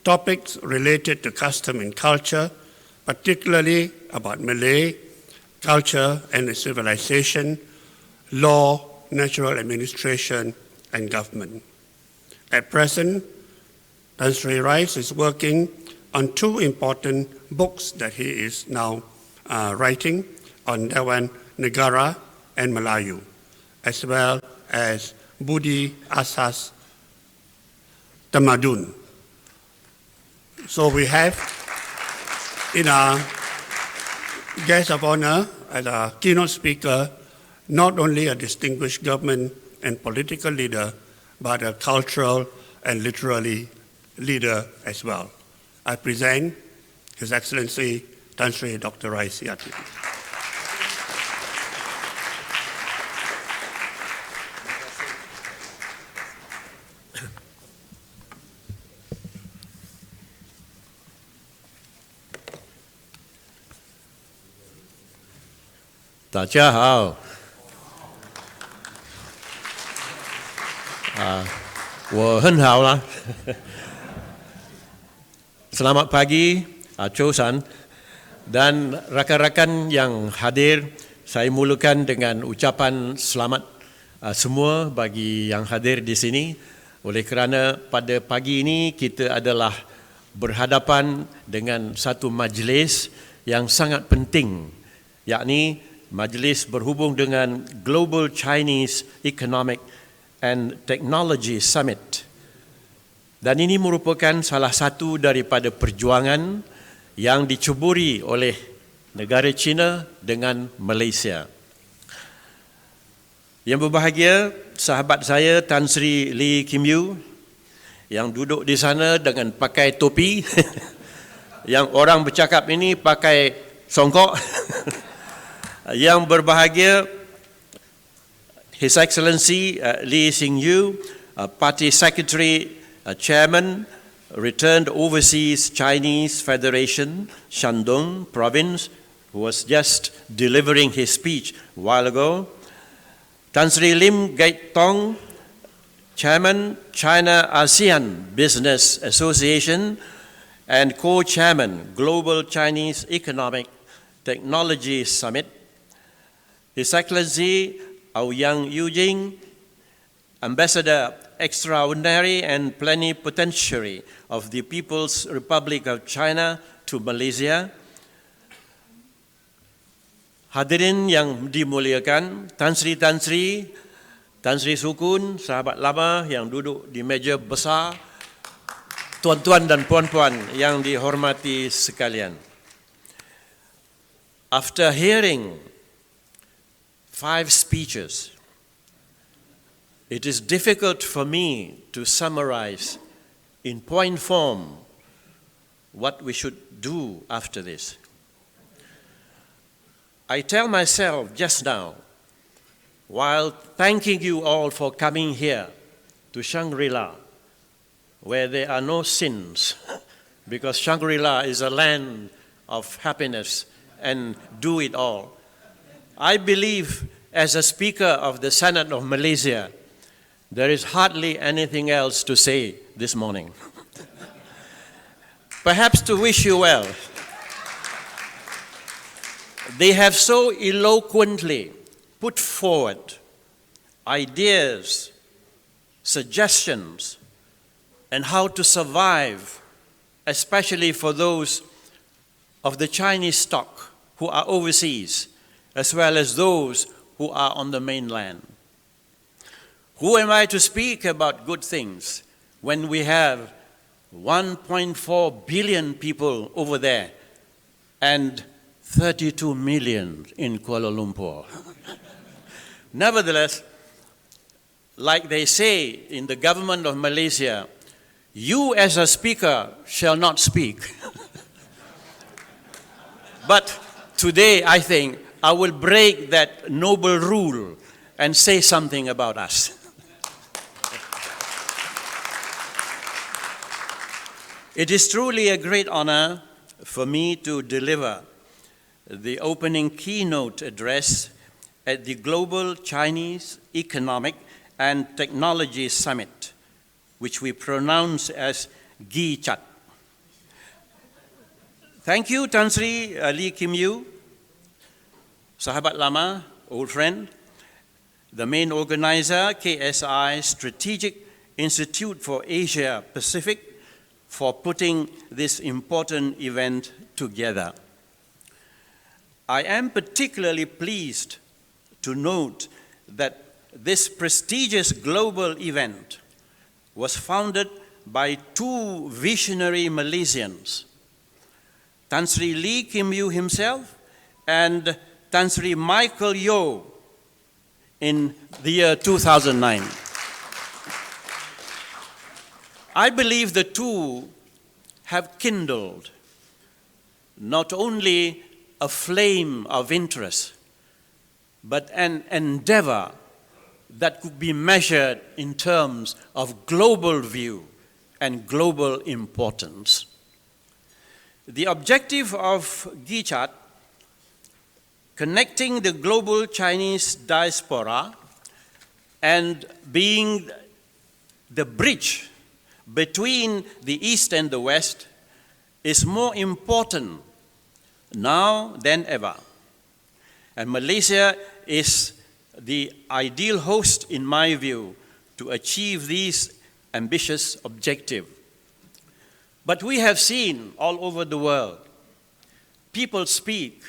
topics related to custom and culture, particularly about Malay culture and civilization, law, natural administration, and government. At present, Tan Sri Rais is working on 2 important books that he is now writing on Dewan Negara and Melayu, as well as Budi Asas Tamadun. So we have in our guest of honor as our keynote speaker, not only a distinguished government and political leader, but a cultural and literary leader as well. I present His Excellency Tan Sri Dr. Rais Yatim. Daja hao. 我很好啦。Selamat pagi, Chosan, dan rakan-rakan yang hadir. Saya mulakan dengan ucapan selamat semua bagi yang hadir di sini. Oleh kerana pada pagi ini kita adalah berhadapan dengan satu majlis yang sangat penting, yakni majlis berhubung dengan Global Chinese Economic and Technology Summit. Dan ini merupakan salah satu daripada perjuangan yang diceburi oleh negara China dengan Malaysia. Yang berbahagia, sahabat saya Tan Sri Lee Kim Yeoh yang duduk di sana dengan pakai topi, yang orang bercakap ini pakai songkok. Yang berbahagia, His Excellency Lee Xingyu, Party Secretary, Chairman, returned overseas Chinese FederationShandong province, who was just delivering his speech a while ago. Tan Sri Lim Gait Tong, Chairman, China-ASEAN Business Association, and Co-Chairman, Global Chinese Economic Technology Summit. His Excellency Ouyang Yujing, Ambassador Extraordinary and Plenipotentiary of the People's Republic of China to Malaysia. Hadirin yang dimuliakan, Tan Sri Sukun, sahabat lama yang duduk di meja besar, tuan-tuan dan puan-puan yang dihormati sekalian. After hearing 5 speeches, it is difficult for me to summarize in point form what we should do after this. I tell myself just now, while thanking you all for coming here to Shangri-La, where there are no sins, because Shangri-La is a land of happiness and do it all. I believe, as a Speaker of the Senate of Malaysia, there is hardly anything else to say this morning. Perhaps to wish you well. They have so eloquently put forward ideas, suggestions, and how to survive, especially for those of the Chinese stock who are overseas, as well as those who are on the mainland. Who am I to speak about good things when we have 1.4 billion people over there and 32 million in Kuala Lumpur? Nevertheless, like they say in the government of Malaysia, you as a speaker shall not speak. But today, I think, I will break that noble rule and say something about us. It is truly a great honor for me to deliver the opening keynote address at the Global Chinese Economic and Technology Summit, which we pronounce as GCET. Thank you, Tan Sri Lee Kim Yeoh, sahabat lama, old friend, the main organizer, KSI Strategic Institute for Asia Pacific, for putting this important event together. I am particularly pleased to note that this prestigious global event was founded by 2 visionary Malaysians, Tan Sri Lee Kim Yeoh himself and Tan Sri Michael Yeoh in the year 2009. I believe the two have kindled not only a flame of interest, but an endeavor that could be measured in terms of global view and global importance. The objective of GCET, connecting the global Chinese diaspora and being the bridge between the East and the West is more important now than ever. And Malaysia is the ideal host, in my view, to achieve these ambitious objectives. But we have seen all over the world, people speak,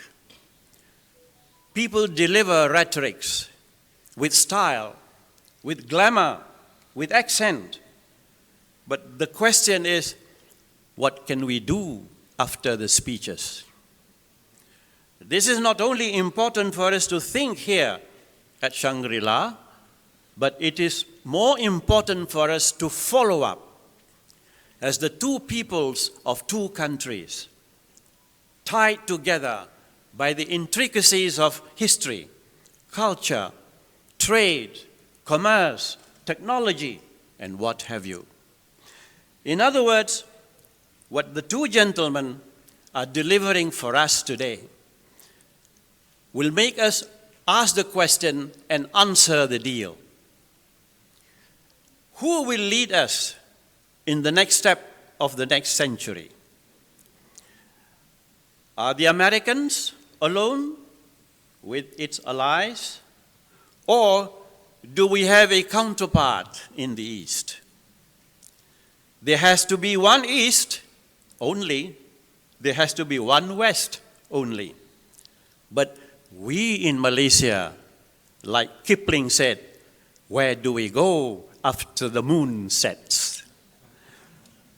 people deliver rhetorics with style, with glamour, with accent. But the question is, what can we do after the speeches? This is not only important for us to think here at Shangri-La, but it is more important for us to follow up as the two peoples of two countries, tied together by the intricacies of history, culture, trade, commerce, technology, and what have you. In other words, what the two gentlemen are delivering for us today will make us ask the question and answer the deal. Who will lead us in the next step of the next century? Are the Americans alone with its allies? Or do we have a counterpart in the East? There has to be one East only. There has to be one West only. But we in Malaysia, like Kipling said, where do we go after the moon sets?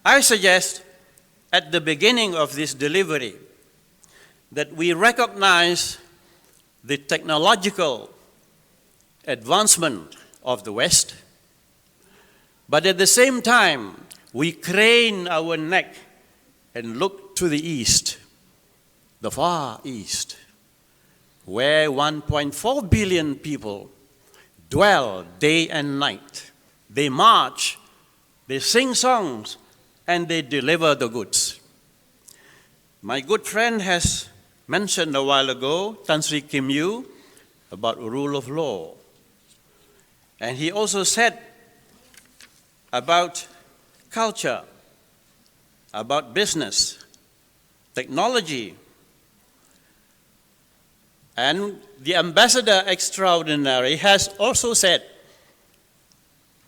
I suggest at the beginning of this delivery that we recognize the technological advancement of the West, but at the same time, we crane our neck and look to the East, the far East, where 1.4 billion people dwell day and night. They march, they sing songs, and they deliver the goods. My good friend has mentioned a while ago, Tan Sri Kim Yeoh, about rule of law. And he also said about culture, about business, technology. And the ambassador extraordinary has also said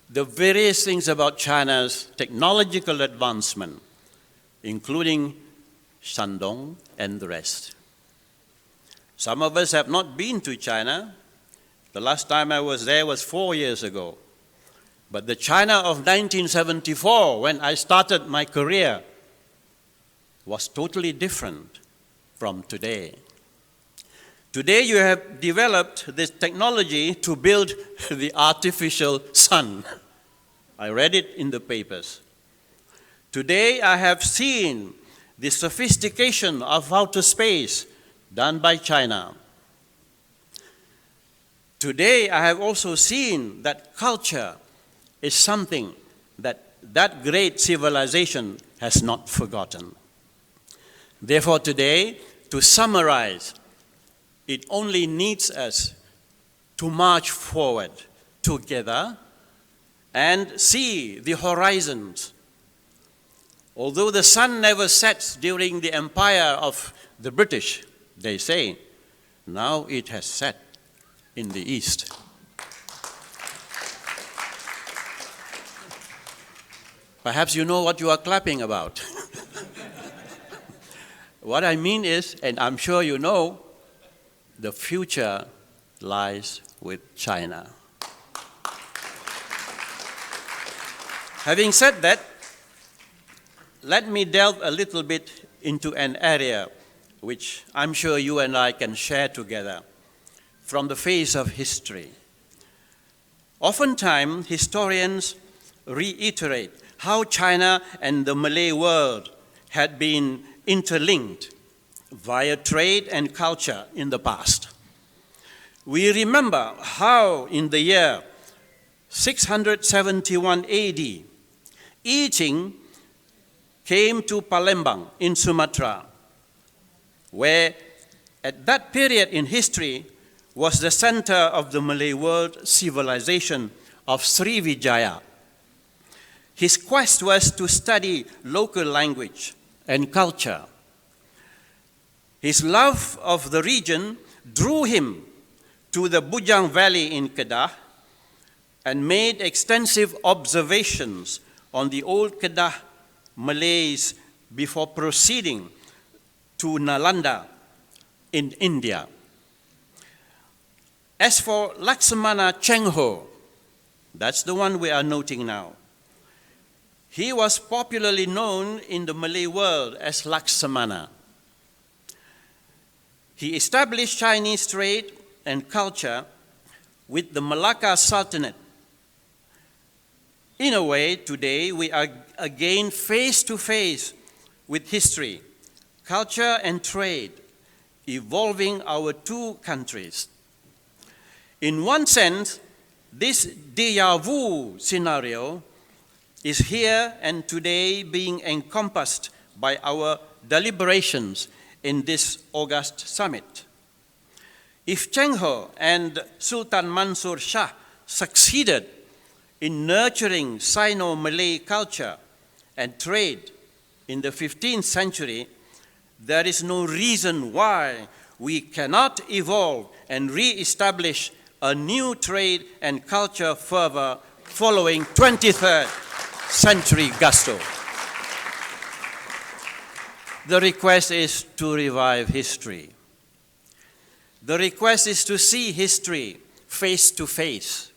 the various things about China's technological advancement, including Shandong and the rest. Some of us have not been to China. The last time I was there was 4 years ago. But the China of 1974, when I started my career, was totally different from today. Today you have developed this technology to build the artificial sun. I read it in the papers. Today I have seen the sophistication of outer space done by China. Today I have also seen that culture is something that great civilization has not forgotten. Therefore today, to summarize, it only needs us to march forward together and see the horizons. Although the sun never sets during the empire of the British, they say, now it has set in the East. Perhaps you know what you are clapping about. What I mean is, and I'm sure you know, the future lies with China. Having said that, let me delve a little bit into an area which I'm sure you and I can share together from the face of history. Oftentimes, historians reiterate how China and the Malay world had been interlinked via trade and culture in the past. We remember how in the year 671 AD, Yujing came to Palembang in Sumatra, where at that period in history was the center of the Malay world civilization of Srivijaya. His quest was to study local language and culture. His love of the region drew him to the Ouyang Valley in Kedah and made extensive observations on the old Kedah Malays before proceeding to Nalanda in India. As for Laksamana Cheng Ho, that's the one we are noting now. He was popularly known in the Malay world as Laksamana. He established Chinese trade and culture with the Malacca Sultanate. In a way, today we are again face to face with history, culture and trade, evolving our two countries. In one sense, this déjà vu scenario is here and today being encompassed by our deliberations in this August summit. If Cheng Ho and Sultan Mansur Shah succeeded in nurturing Sino-Malay culture and trade in the 15th century, there is no reason why we cannot evolve and re-establish a new trade and culture fervor following 23rd century gusto. The request is to revive history. The request is to see history face to face.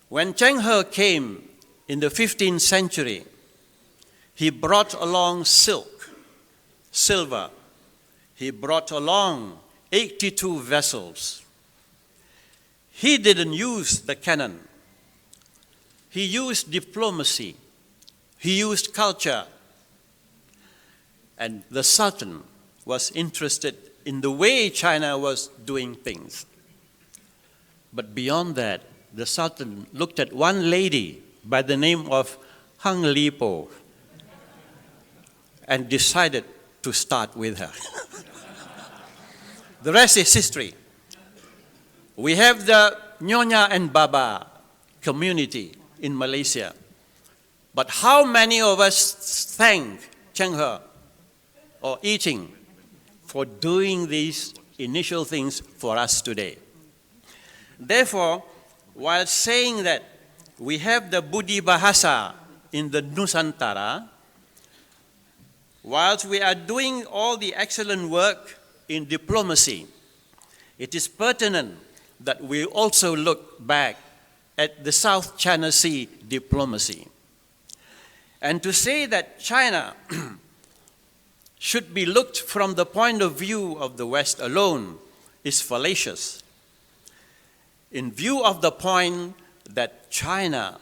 When Cheng He came in the 15th century, he brought along silk, silver. He brought along 82 vessels. He didn't use the cannon. He used diplomacy. He used culture. And the Sultan was interested in the way China was doing things. But beyond that, the Sultan looked at one lady by the name of Hang Lipo and decided to start with her. The rest is history. We have the Nyonya and Baba community in Malaysia. But how many of us thank Cheng He or Yujing for doing these initial things for us today? Therefore, while saying that we have the Budi Bahasa in the Nusantara, whilst we are doing all the excellent work in diplomacy, it is pertinent that we also look back at the South China Sea diplomacy. And to say that China should be looked from the point of view of the West alone is fallacious. In view of the point that China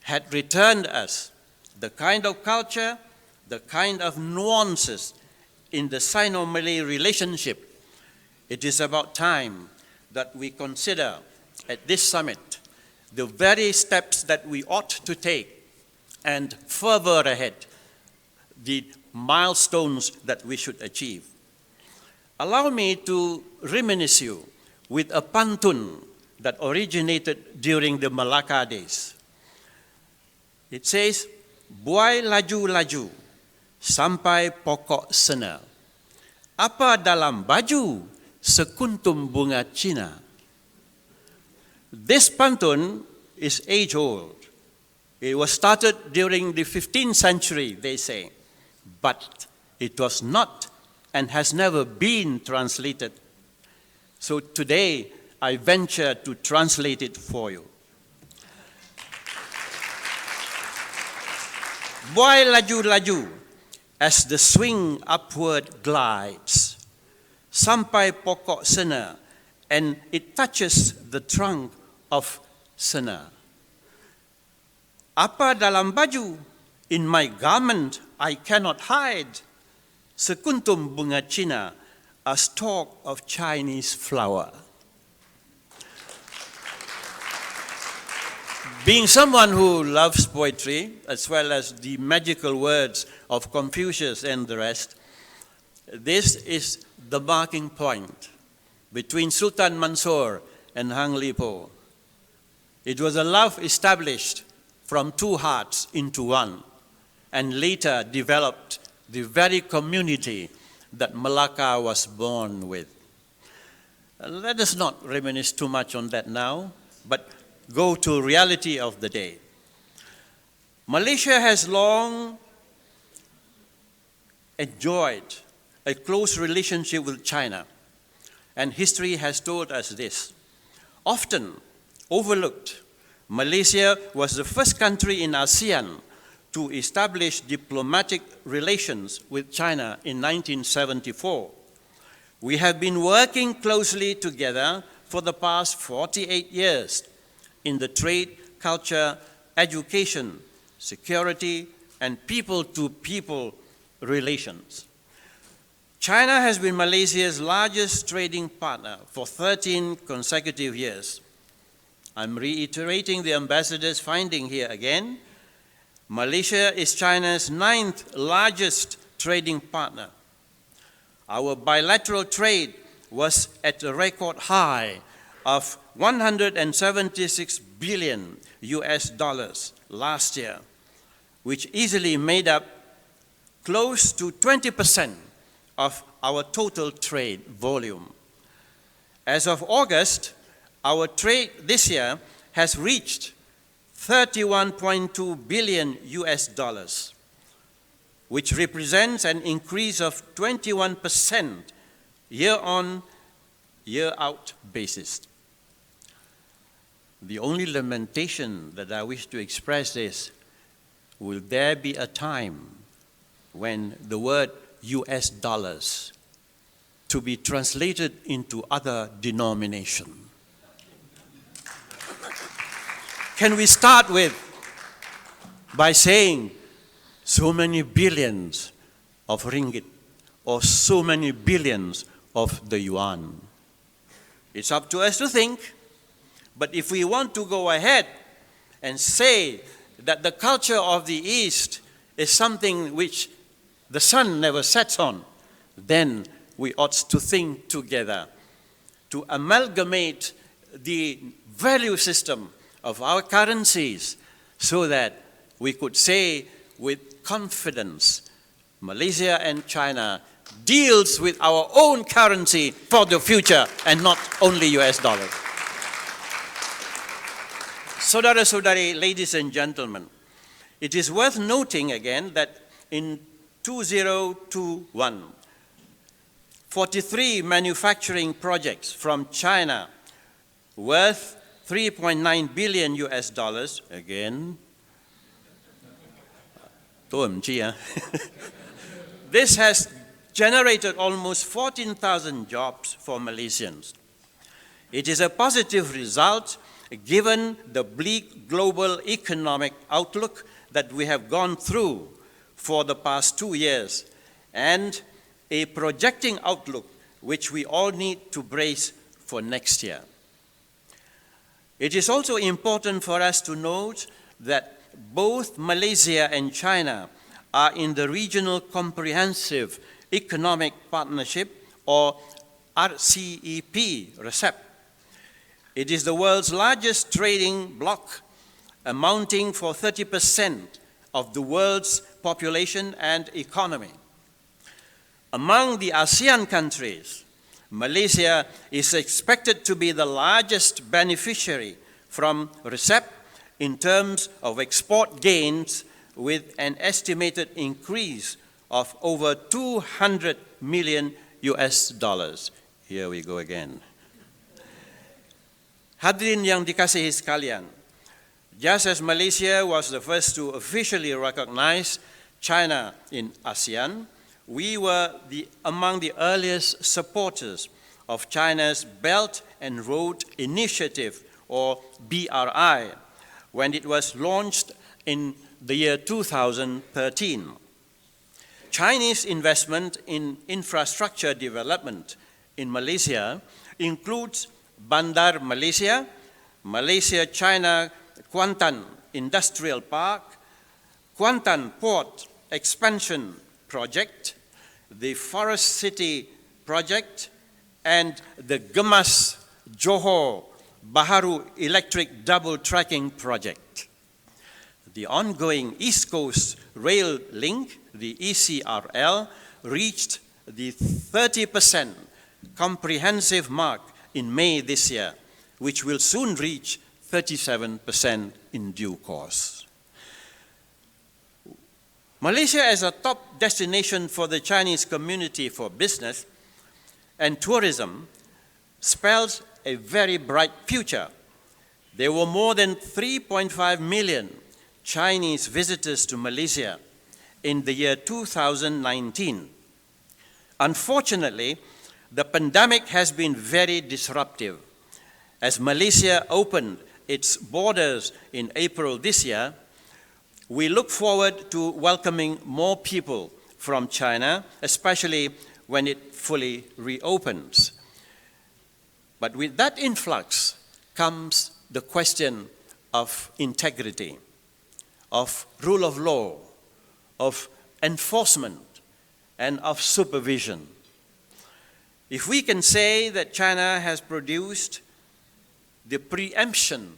had returned us the kind of culture, the kind of nuances in the Sino-Malay relationship, it is about time that we consider at this summit the very steps that we ought to take and further ahead the milestones that we should achieve. Allow me to reminisce you with a pantun that originated during the Malacca days. It says, "Buai laju-laju sampai pokok sena. Apa dalam baju sekuntum bunga Cina." This pantun is age-old. It was started during the 15th century, they say, but it was not and has never been translated. So today, I venture to translate it for you. Buai laju-laju as the swing upward glides, sampai pokok sena, and it touches the trunk of sena. Apa dalam baju? In my garment I cannot hide. Sekuntum bunga Cina, a stalk of Chinese flower. Being someone who loves poetry, as well as the magical words of Confucius and the rest, this is the marking point between Sultan Mansur and Hang Lipo. It was a love established from two hearts into one, and later developed the very community that Malacca was born with. Let us not reminisce too much on that now, but go to reality of the day. Malaysia has long enjoyed a close relationship with China, and history has told us this. Often overlooked, Malaysia was the first country in ASEAN to establish diplomatic relations with China in 1974. We have been working closely together for the past 48 years in the trade, culture, education, security, and people-to-people relations. China has been Malaysia's largest trading partner for 13 consecutive years. I'm reiterating the ambassador's finding here again. Malaysia is China's 9th largest trading partner. Our bilateral trade was at a record high of 176 billion US dollars last year, which easily made up close to 20% of our total trade volume. As of August, our trade this year has reached 31.2 billion US dollars, which represents an increase of 21% year-on, year-out basis. The only lamentation that I wish to express is, will there be a time when the word US dollars to be translated into other denomination? Can we start by saying so many billions of ringgit or so many billions of the yuan? It's up to us to think, but if we want to go ahead and say that the culture of the East is something which the sun never sets on, then we ought to think together to amalgamate the value system of our currencies so that we could say with confidence, Malaysia and China deals with our own currency for the future and not only US dollars. Saudara-saudari, ladies and gentlemen, it is worth noting again that in 2021, 43 manufacturing projects from China worth 3.9 billion US dollars, again, this has generated almost 14,000 jobs for Malaysians. It is a positive result given the bleak global economic outlook that we have gone through for the past 2 years, and a projecting outlook which we all need to brace for next year. It is also important for us to note that both Malaysia and China are in the Regional Comprehensive Economic Partnership, or RCEP, It is the world's largest trading bloc, amounting for 30% of the world's population and economy. Among the ASEAN countries, Malaysia is expected to be the largest beneficiary from RCEP in terms of export gains, with an estimated increase of over 200 million US dollars. Here we go again. Hadirin yang dikasihi sekalian, just as Malaysia was the first to officially recognize China in ASEAN, we were among the earliest supporters of China's Belt and Road Initiative, or BRI, when it was launched in the year 2013. Chinese investment in infrastructure development in Malaysia includes Bandar Malaysia, Malaysia-China Kuantan Industrial Park, Kuantan Port Expansion Project, the Forest City Project, and the Gemas Johor Baharu Electric Double Tracking Project. The ongoing East Coast Rail Link, the ECRL, reached the 30% comprehensive mark in May this year, which will soon reach 37% in due course. Malaysia as a top destination for the Chinese community for business and tourism spells a very bright future. There were more than 3.5 million Chinese visitors to Malaysia in the year 2019. Unfortunately, the pandemic has been very disruptive. As Malaysia opened its borders in April this year, we look forward to welcoming more people from China, especially when it fully reopens. But with that influx comes the question of integrity, of rule of law, of enforcement, and of supervision. If we can say that China has produced the preemption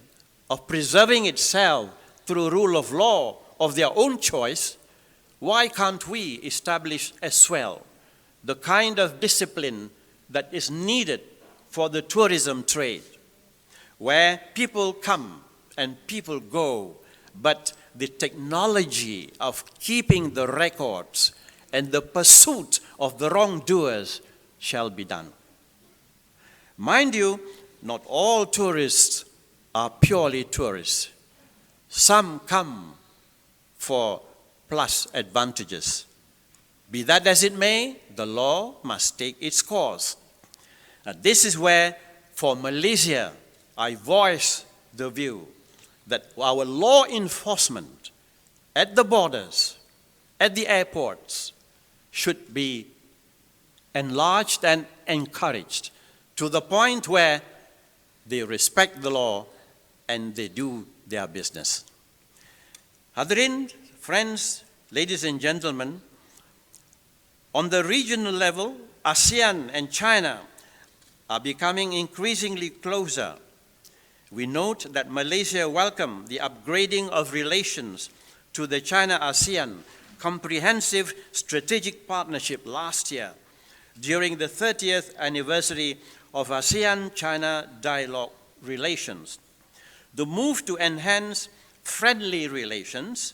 of preserving itself through rule of law of their own choice, why can't we establish as well the kind of discipline that is needed for the tourism trade, where people come and people go, but the technology of keeping the records and the pursuit of the wrongdoers shall be done. Mind you, not all tourists are purely tourists. Some come for plus advantages. Be that as it may, the law must take its course. Now, this is where, for Malaysia, I voice the view that our law enforcement at the borders, at the airports, should be enlarged and encouraged to the point where they respect the law and they do their business. Hadirin, friends, ladies and gentlemen, on the regional level, ASEAN and China are becoming increasingly closer. We note that Malaysia welcomed the upgrading of relations to the China-ASEAN Comprehensive Strategic Partnership last year during the 30th anniversary of ASEAN-China dialogue relations. The move to enhance friendly relations,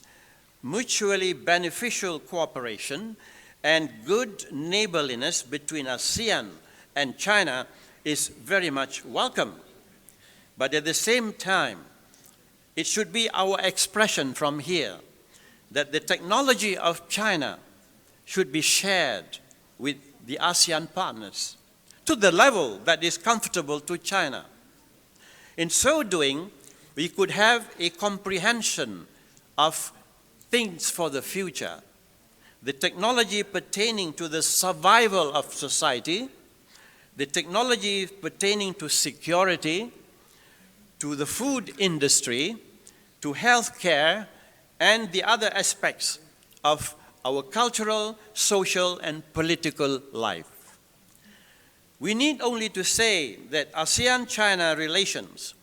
mutually beneficial cooperation, and good neighborliness between ASEAN and China is very much welcome. But at the same time, it should be our expression from here that the technology of China should be shared with the ASEAN partners to the level that is comfortable to China. In so doing, we could have a comprehension of things for the future, the technology pertaining to the survival of society, the technology pertaining to security, to the food industry, to healthcare, and the other aspects of our cultural, social, and political life. We need only to say that ASEAN-China relations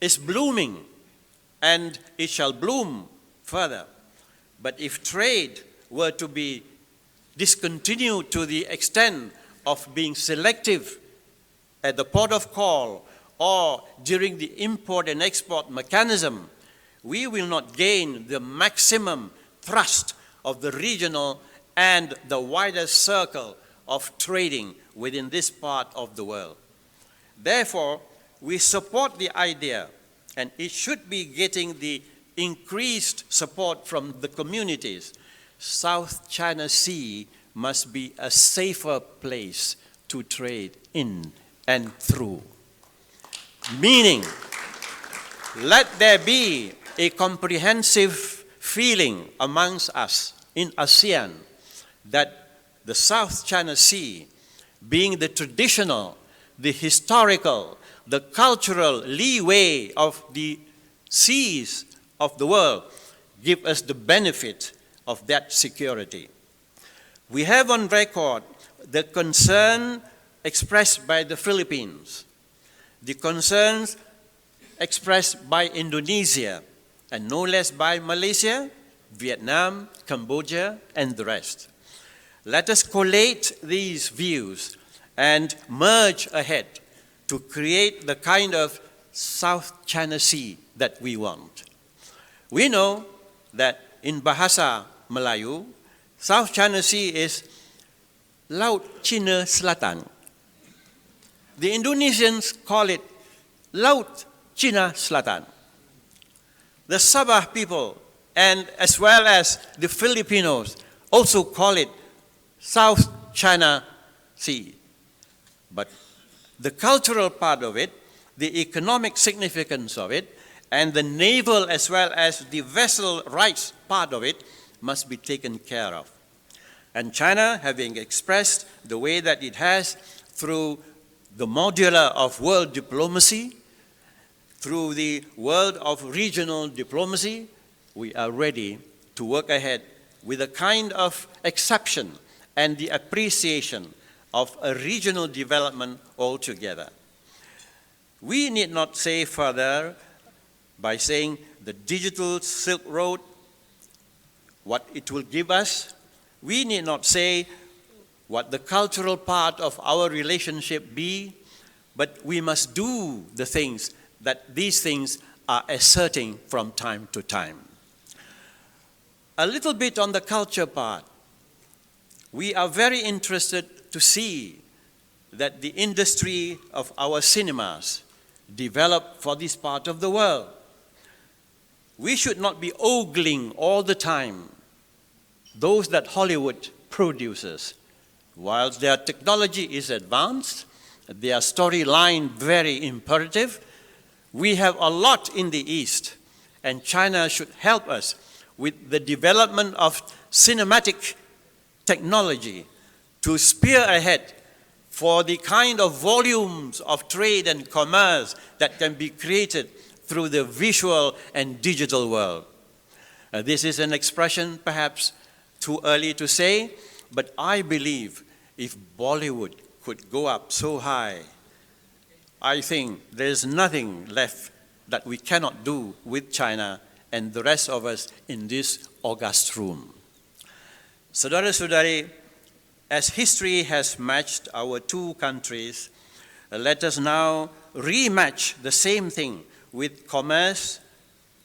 is blooming, and it shall bloom further. But if trade were to be discontinued to the extent of being selective at the port of call or during the import and export mechanism, we will not gain the maximum thrust of the regional and the wider circle of trading within this part of the world. Therefore, we support the idea, and it should be getting the increased support from the communities. South China Sea must be a safer place to trade in and through. Meaning, let there be a comprehensive feeling amongst us in ASEAN that the South China Sea, being the traditional, the historical, the cultural leeway of the seas of the world, give us the benefit of that security. We have on record the concern expressed by the Philippines the concerns expressed by Indonesia, and no less by Malaysia, Vietnam, Cambodia, and the rest. Let us collate these views and merge ahead to create the kind of South China Sea that we want. We know that in Bahasa Melayu, South China Sea is Laut Cina Selatan. The Indonesians call it Laut Cina Selatan. The Sabah people, and as well as the Filipinos, also call it South China Sea. But the cultural part of it, the economic significance of it, and the naval as well as the vessel rights part of it must be taken care of. And China, having expressed the way that it has through the modula of world diplomacy, through the world of regional diplomacy, we are ready to work ahead with a kind of exception and the appreciation of a regional development altogether. We need not say further by saying the digital Silk Road, what it will give us. We need not say what the cultural part of our relationship be, but we must do the things that these things are asserting from time to time. A little bit on the culture part. We are very interested to see that the industry of our cinemas develop for this part of the world. We should not be ogling all the time those that Hollywood produces. Whilst their technology is advanced, their storyline very imperative, we have a lot in the East, and China should help us with the development of cinematic technology to spear ahead for the kind of volumes of trade and commerce that can be created through the visual and digital world. This is an expression perhaps too early to say, but I believe if Bollywood could go up so high, I think there's nothing left that we cannot do with China and the rest of us in this august room. Saudara-saudari, as history has matched our two countries, let us now rematch the same thing with commerce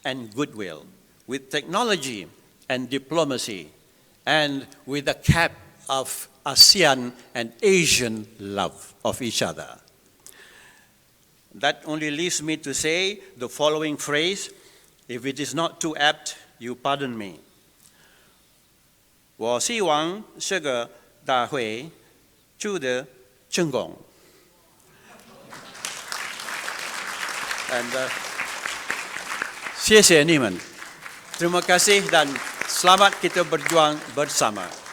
and goodwill, with technology and diplomacy, and with a cap of ASEAN and Asian love of each other. That only leaves me to say the following phrase. If it is not too apt, you pardon me. 我希望这个大会取得成功。And 谢谢你们. Terima kasih dan selamat kita berjuang bersama.